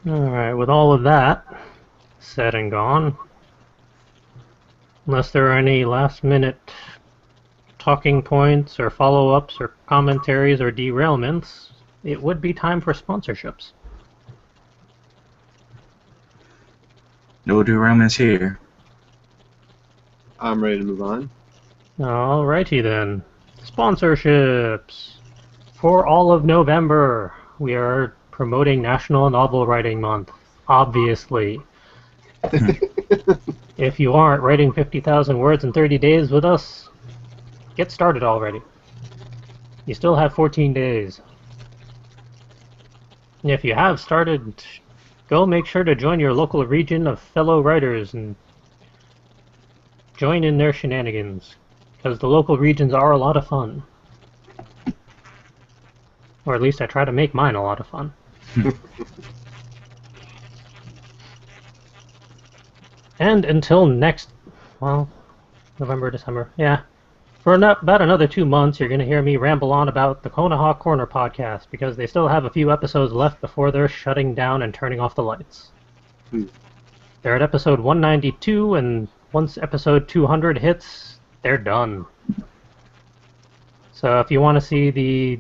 Alright, with all of that said and gone, unless there are any last minute talking points or follow-ups or commentaries or derailments, it would be time for sponsorships.
No derailments here.
I'm ready to move on.
Alrighty then. Sponsorships. For all of November, we are promoting National Novel Writing Month, obviously. If you aren't writing 50,000 words in 30 days with us, get started already. You still have 14 days. And if you have started, go make sure to join your local region of fellow writers and join in their shenanigans, because the local regions are a lot of fun. Or at least I try to make mine a lot of fun. And until next, well, November, December, yeah. For about another 2 months, you're going to hear me ramble on about the Konoha Corner podcast, because they still have a few episodes left before they're shutting down and turning off the lights. They're at episode 192, and once episode 200 hits, they're done. So if you want to see the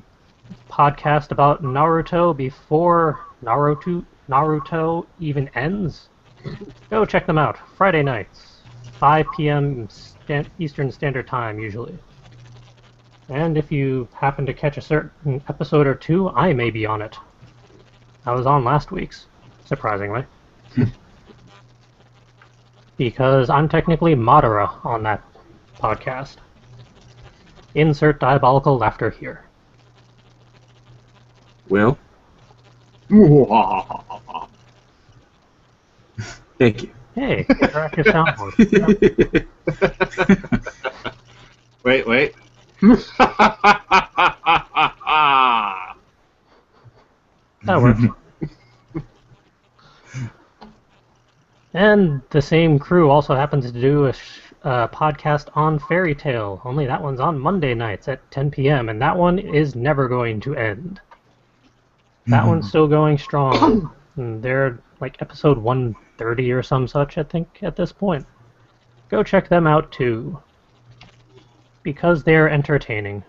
podcast about Naruto before Naruto even ends, go check them out. Friday nights, 5 p.m. Eastern Standard Time, usually. And if you happen to catch a certain episode or two, I may be on it. I was on last week's, surprisingly. Because I'm technically Madara on that podcast. Insert diabolical laughter here.
Will, thank you.
Hey, interactive soundboard.
Wait.
That works. And the same crew also happens to do a podcast on Fairy Tail, only that one's on Monday nights at 10 p.m., and that one is never going to end. That one's still going strong. And they're like episode 130 or some such, I think, at this point. Go check them out too, because they're entertaining.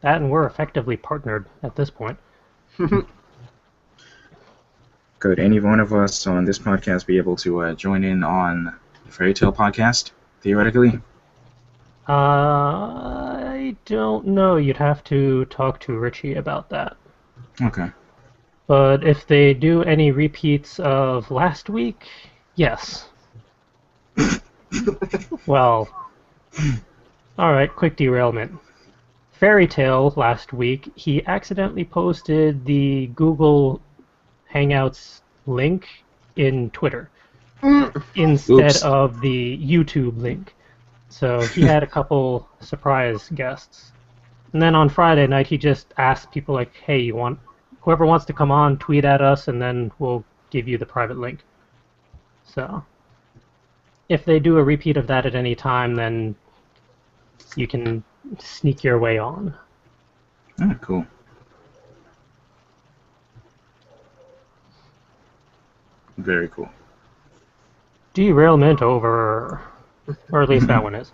That and we're effectively partnered at this point.
Could any one of us on this podcast be able to join in on the Fairy Tale podcast, theoretically?
I don't know. You'd have to talk to Richie about that.
Okay.
But if they do any repeats of last week, yes. Well, alright, quick derailment. Fairy Tale last week, he accidentally posted the Google Hangouts link in Twitter instead of the YouTube link. So he had a couple surprise guests. And then on Friday night, he just asked people like, hey, whoever wants to come on, tweet at us, and then we'll give you the private link. So if they do a repeat of that at any time, then you can sneak your way on.
Ah, cool. Very cool.
Derailment over. Or at least that one is.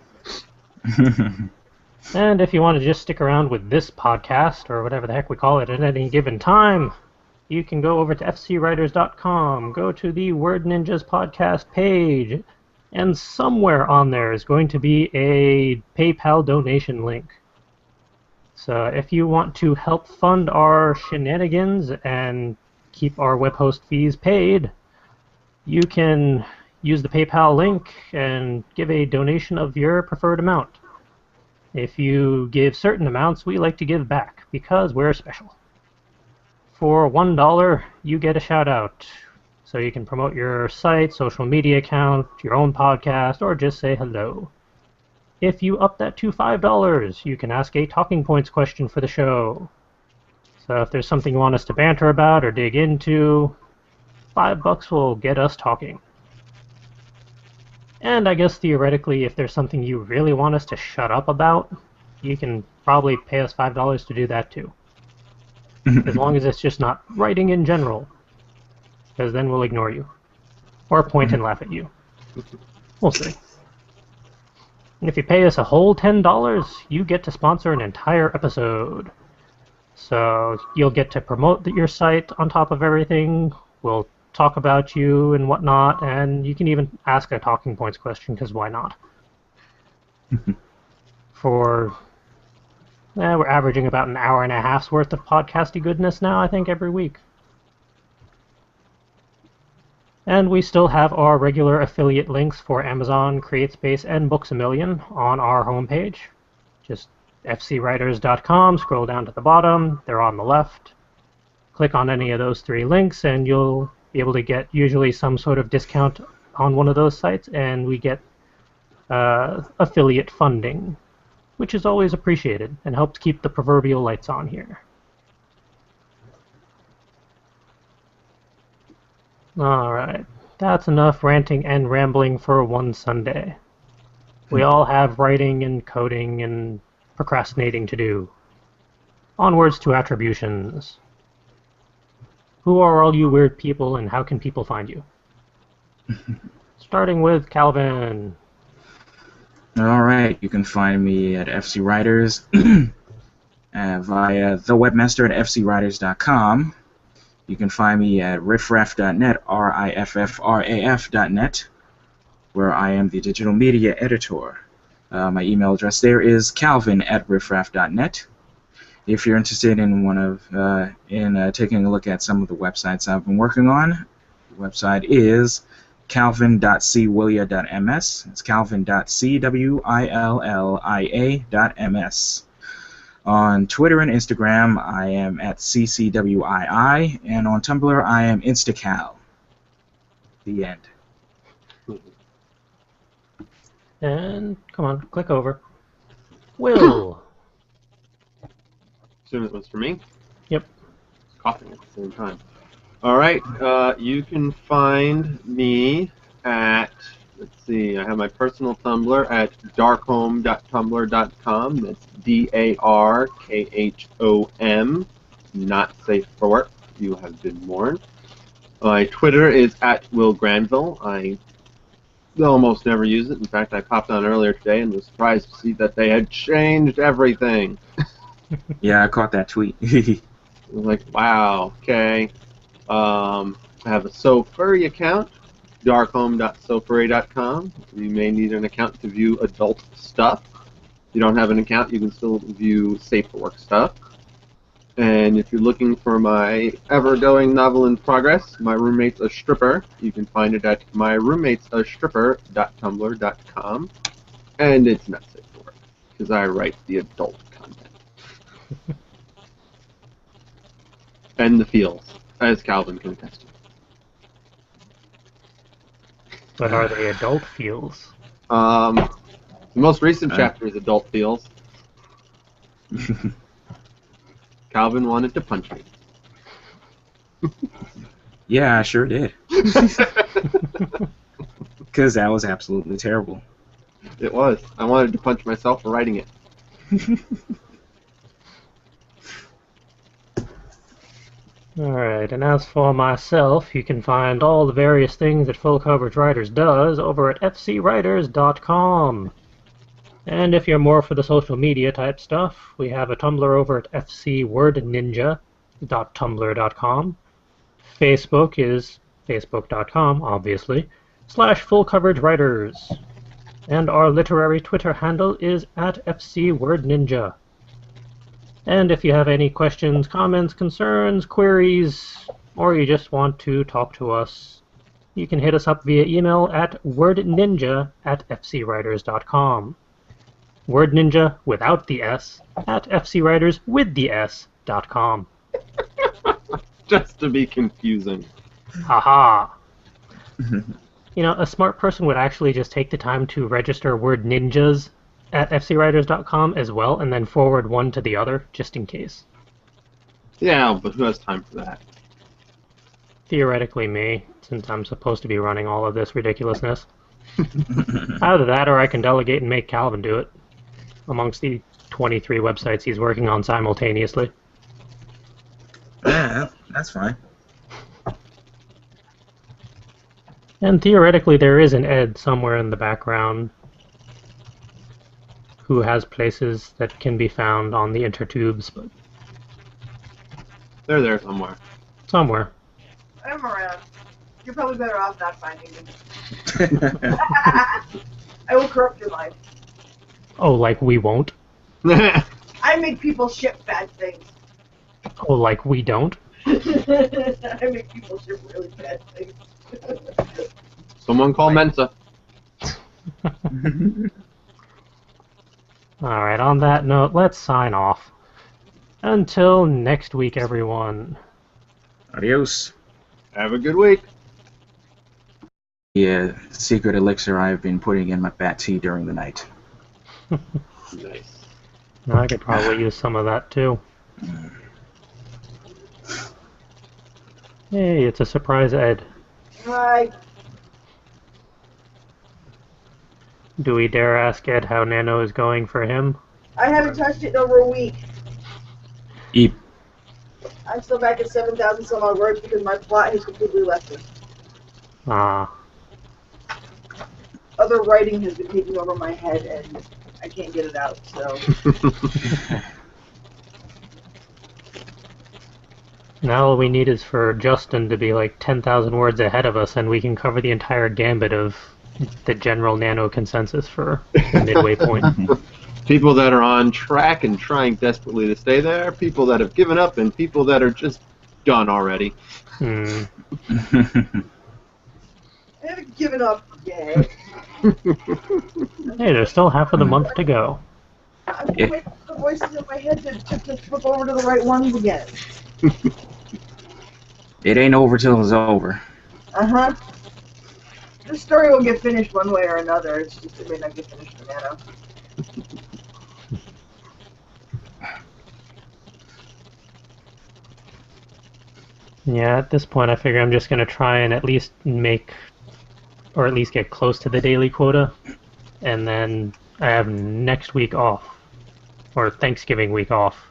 And if you want to just stick around with this podcast, or whatever the heck we call it, at any given time, you can go over to fcwriters.com, go to the Word Ninjas podcast page, and somewhere on there is going to be a PayPal donation link. So if you want to help fund our shenanigans and keep our web host fees paid, you can use the PayPal link and give a donation of your preferred amount. If you give certain amounts, we like to give back because we're special. For $1, you get a shout out. So you can promote your site, social media account, your own podcast, or just say hello. If you up that to $5, you can ask a talking points question for the show. So if there's something you want us to banter about or dig into, $5 will get us talking. And I guess theoretically, if there's something you really want us to shut up about, you can probably pay us $5 to do that too. As long as it's just not writing in general. Because then we'll ignore you. Or point and laugh at you. We'll see. And if you pay us a whole $10, you get to sponsor an entire episode. So you'll get to promote your site on top of everything. We'll talk about you and whatnot, and you can even ask a talking points question, because why not? We're averaging about an hour and a half's worth of podcasty goodness now, I think, every week. And we still have our regular affiliate links for Amazon, CreateSpace, and Books A Million on our homepage. Just fcwriters.com, scroll down to the bottom, they're on the left. Click on any of those 3 links and you'll be able to get usually some sort of discount on one of those sites, and we get affiliate funding, which is always appreciated and helps keep the proverbial lights on here. Alright, that's enough ranting and rambling for one Sunday. We all have writing and coding and procrastinating to do. Onwards to attributions. Who are all you weird people, and how can people find you? Starting with Calvin.
All right, you can find me at FC Writers via the webmaster at fcwriters.com. You can find me at riffraff.net, riffraf.net, where I am the digital media editor. My email address there is calvin@riffraff.net. If you're interested in taking a look at some of the websites I've been working on, the website is calvin.cwillia.ms. It's calvin.cwillia.ms. On Twitter and Instagram, I am at ccwii, and on Tumblr, I am instacal. The end.
And, come on, click over. Will.
Assume it was for me?
Yep.
Coughing at the same time. Alright, you can find me at, let's see, I have my personal Tumblr at darkhome.tumblr.com. That's DARKHOM, not safe for work. You have been warned. My Twitter is at Will Granville. I almost never use it. In fact, I popped on earlier today and was surprised to see that they had changed everything.
Yeah, I caught that tweet.
I was like, wow, okay. I have a SoFurry account, darkhome.sofurry.com. You may need an account to view adult stuff. If you don't have an account, you can still view safe for work stuff. And if you're looking for my ever-going novel in progress, My Roommate's a Stripper, you can find it at myroommatesastripper.tumblr.com. And it's not safe for work, because I write the adult content. And the feels, as Calvin can attest to.
But are they adult feels?
The most recent chapter is adult feels. Calvin wanted to punch me.
Yeah, I sure did. Because that was absolutely terrible.
It was. I wanted to punch myself for writing it.
Alright, and as for myself, you can find all the various things that Full Coverage Writers does over at fcwriters.com. And if you're more for the social media type stuff, we have a Tumblr over at fcwordninja.tumblr.com. Facebook is facebook.com, obviously, /fullcoveragewriters. And our literary Twitter handle is at fcwordninja. And if you have any questions, comments, concerns, queries, or you just want to talk to us, you can hit us up via email at wordninja@fcwriters.com. Wordninja without the S at fcwriterswiththeS.com.
Just to be confusing.
Haha. You know, a smart person would actually just take the time to register word ninjas at fcwriters.com as well, and then forward one to the other, just in case.
Yeah, but who has time for that?
Theoretically me, since I'm supposed to be running all of this ridiculousness. Either that, or I can delegate and make Calvin do it, amongst the 23 websites he's working on simultaneously.
Yeah, that's fine.
And theoretically, there is an Ed somewhere in the background who has places that can be found on the intertubes, but
They're there somewhere.
somewhere.
I'm around. You're probably better off not finding me. I will corrupt your life.
Oh, like we won't?
I make people ship bad things.
Oh, like we don't?
I make people ship really bad things.
Someone call Mensa.
Alright, on that note, let's sign off. Until next week, everyone.
Adios.
Have a good week.
The secret elixir I've been putting in my bat tea during the night.
Nice.
I could probably use some of that too. Hey, it's a surprise, Ed.
Right.
Do we dare ask Ed how NaNo is going for him?
I haven't touched it in over a week.
Eep.
I'm still back at 7,000 some odd words because my plot has completely left me.
Ah.
Other writing has been taking over my head and I can't get it out, so.
Now all we need is for Justin to be like 10,000 words ahead of us and we can cover the entire gambit of the general NaNo consensus for the midway point.
People that are on track and trying desperately to stay there, people that have given up, and people that are just done already.
Hmm.
I haven't given up yet.
Hey, there's still half of the month to go.
I'm waiting for the voices in my head to flip over to the right ones again.
It ain't over till it's over.
Uh-huh. This story will get finished one way or another. It's just it may not get finished in NaNo.
Yeah, at this point I figure I'm just going to try and at least make, or at least get close to the daily quota, and then I have next week off, or Thanksgiving week off,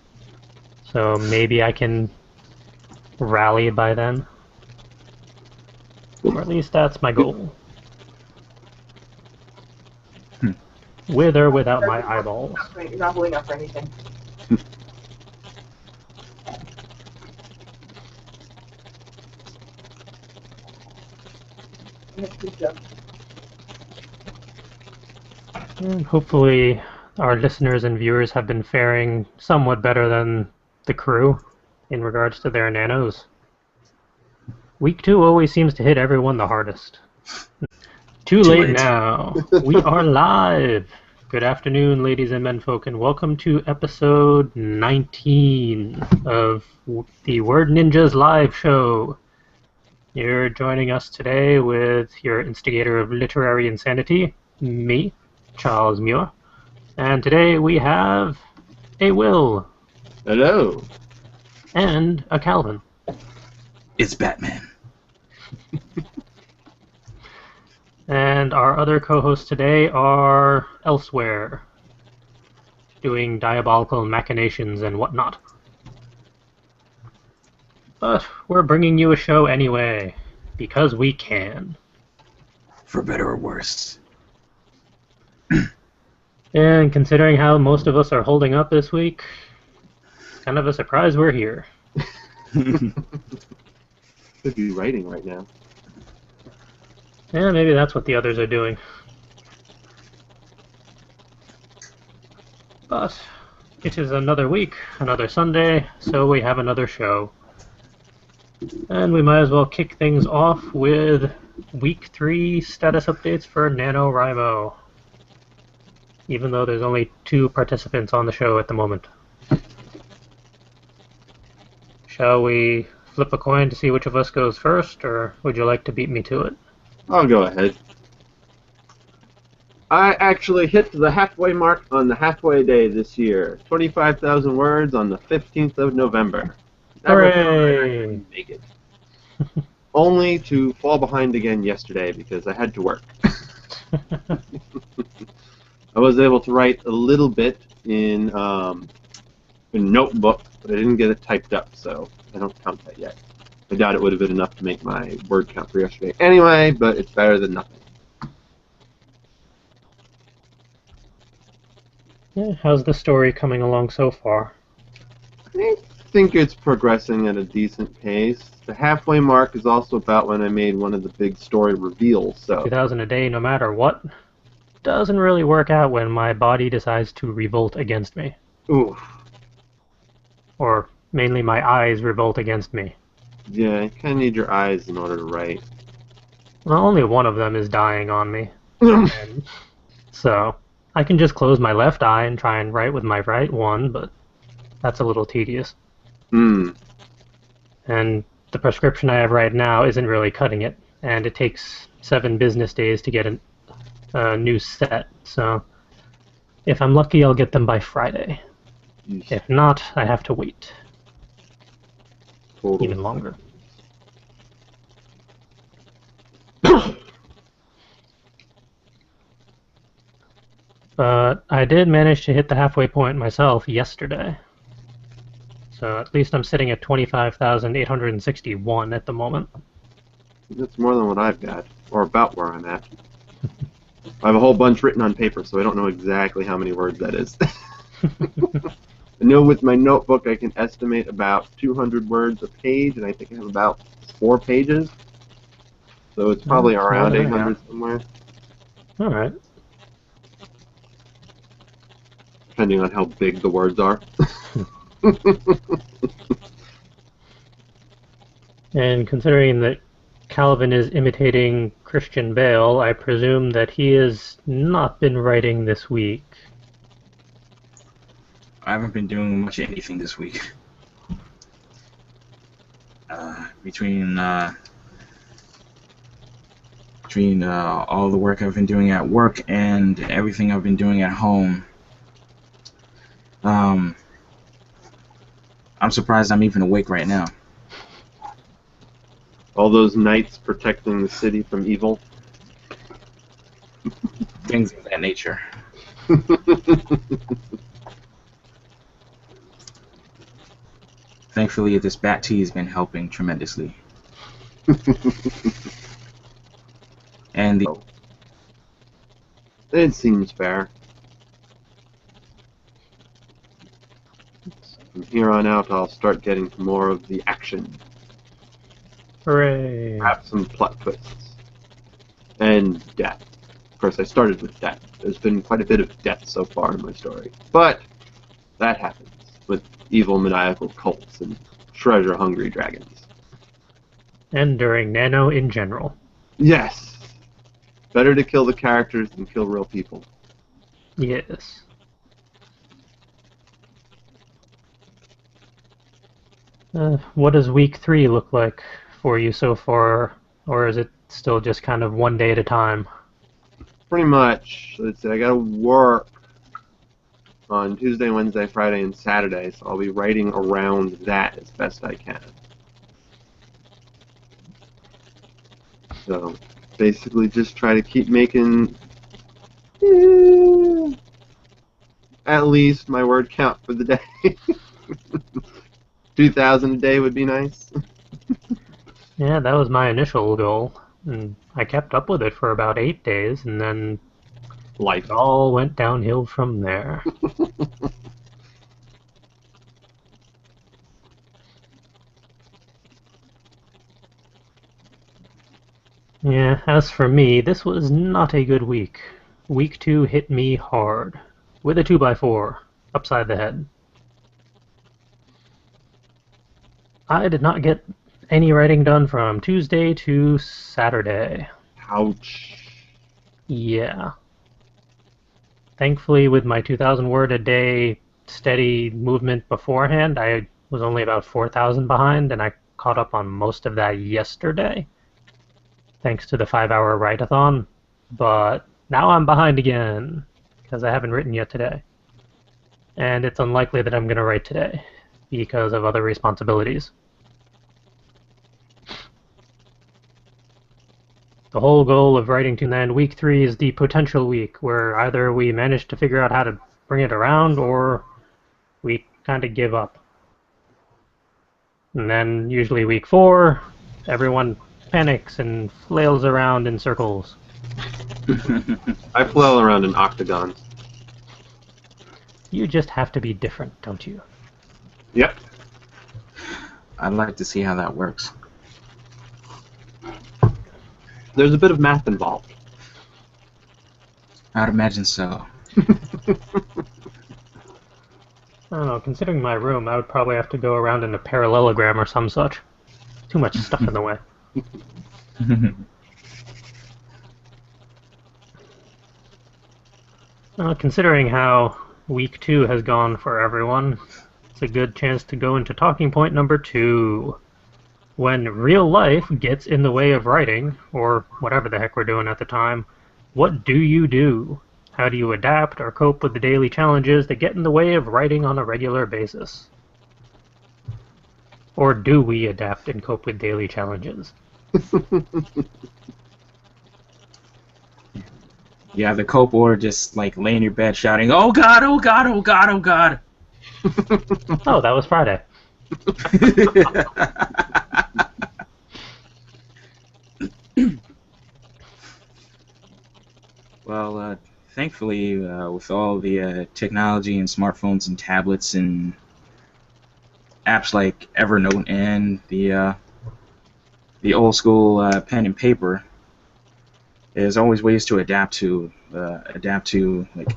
so maybe I can rally by then, or at least that's my goal. With or without my eyeballs.
You're not holding up for anything. Good job.
And hopefully our listeners and viewers have been faring somewhat better than the crew in regards to their nanos. Week 2 always seems to hit everyone the hardest. Too late now. We are live. Good afternoon, ladies and menfolk, and welcome to episode 19 of the Word Ninjas live show. You're joining us today with your instigator of literary insanity, me, Charles Muir. And today we have a Will.
Hello.
And a Calvin.
It's Batman.
And our other co-hosts today are elsewhere, doing diabolical machinations and whatnot. But we're bringing you a show anyway, because we can.
For better or worse.
And considering how most of us are holding up this week, it's kind of a surprise we're here.
Could be writing right now.
Yeah, maybe that's what the others are doing. But it is another week, another Sunday, so we have another show. And we might as well kick things off with Week 3 status updates for NaNoWriMo, even though there's only 2 participants on the show at the moment. Shall we flip a coin to see which of us goes first, or would you like to beat me to it?
I'll go ahead. I actually hit the halfway mark on the halfway day this year. 25,000 words on the 15th of November. Never thought I'd make it. Only to fall behind again yesterday because I had to work. I was able to write a little bit in Notebook, but I didn't get it typed up, so I don't count that yet. I doubt it would have been enough to make my word count for yesterday anyway, but it's better than nothing.
Yeah, how's the story coming along so far?
I think it's progressing at a decent pace. The halfway mark is also about when I made one of the big story reveals, so...
2,000 a day no matter what? Doesn't really work out when my body decides to revolt against me.
Oof.
Or mainly my eyes revolt against me.
Yeah, you kind of need your eyes in order to write.
Well, only one of them is dying on me. And so, I can just close my left eye and try and write with my right one, but that's a little tedious.
Hmm.
And the prescription I have right now isn't really cutting it, and it takes 7 business days to get a new set, so if I'm lucky I'll get them by Friday. If not, I have to wait.
Total
even longer. But I did manage to hit the halfway point myself yesterday. So at least I'm sitting at 25,861 at the moment.
That's more than what I've got, or about where I'm at. I have a whole bunch written on paper, so I don't know exactly how many words that is. I know with my notebook I can estimate about 200 words a page, and I think I have about 4 pages. So it's probably around 800 somewhere.
Alright.
Depending on how big the words are.
And considering that Calvin is imitating Christian Bale, I presume that he has not been writing this week.
I haven't been doing much of anything this week. Between all the work I've been doing at work and everything I've been doing at home, I'm surprised I'm even awake right now.
All those knights protecting the city from evil.
Things of that nature. Thankfully, this bat tea has been helping tremendously. And
it seems fair. From here on out, I'll start getting to more of the action.
Hooray!
Perhaps some plot twists. And death. Of course, I started with death. There's been quite a bit of death so far in my story. But that happens with evil maniacal cults and treasure-hungry dragons.
And during NaNo in general.
Yes! Better to kill the characters than kill real people.
Yes. What does week 3 look like for you so far? Or is it still just kind of one day at a time?
Pretty much. Let's see, I gotta work on Tuesday, Wednesday, Friday, and Saturday, so I'll be writing around that as best I can. So, basically just try to keep making at least my word count for the day. 2,000 a day would be nice.
Yeah, that was my initial goal. And I kept up with it for about 8 days, and then
Life.
it all went downhill from there. Yeah, as for me, this was not a good week. Week 2 hit me hard, with a 2x4, upside the head. I did not get any writing done from Tuesday to Saturday.
Ouch.
Yeah. Thankfully, with my 2,000 word a day steady movement beforehand, I was only about 4,000 behind, and I caught up on most of that yesterday, thanks to the 5-hour write-a-thon. But now I'm behind again, because I haven't written yet today. And it's unlikely that I'm going to write today, because of other responsibilities. The whole goal of writing to land week 3 is the potential week, where either we manage to figure out how to bring it around, or we kind of give up. And then usually week 4, everyone panics and flails around in circles.
I flail around in octagons.
You just have to be different, don't you?
Yep.
I'd like to see how that works.
There's a bit of math involved.
I'd imagine so.
I don't know, considering my room, I would probably have to go around in a parallelogram or some such. Too much stuff in the way. Considering how week 2 has gone for everyone, it's a good chance to go into talking point number 2. When real life gets in the way of writing, or whatever the heck we're doing at the time, what do you do? How do you adapt or cope with the daily challenges that get in the way of writing on a regular basis? Or do we adapt and cope with daily challenges?
Yeah, the cope, or just like lay in your bed shouting, "Oh God! Oh God! Oh God! Oh God!"
Oh, that was Friday.
Well, thankfully, with all the technology and smartphones and tablets and apps like Evernote and the old school pen and paper, there's always ways to adapt to like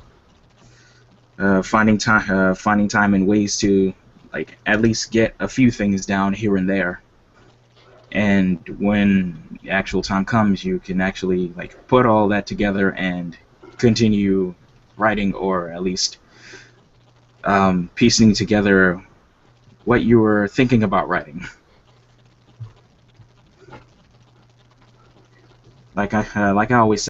finding time and ways to like at least get a few things down here and there. And when the actual time comes, you can actually like put all that together and continue writing, or at least piecing together what you were thinking about writing. Like I always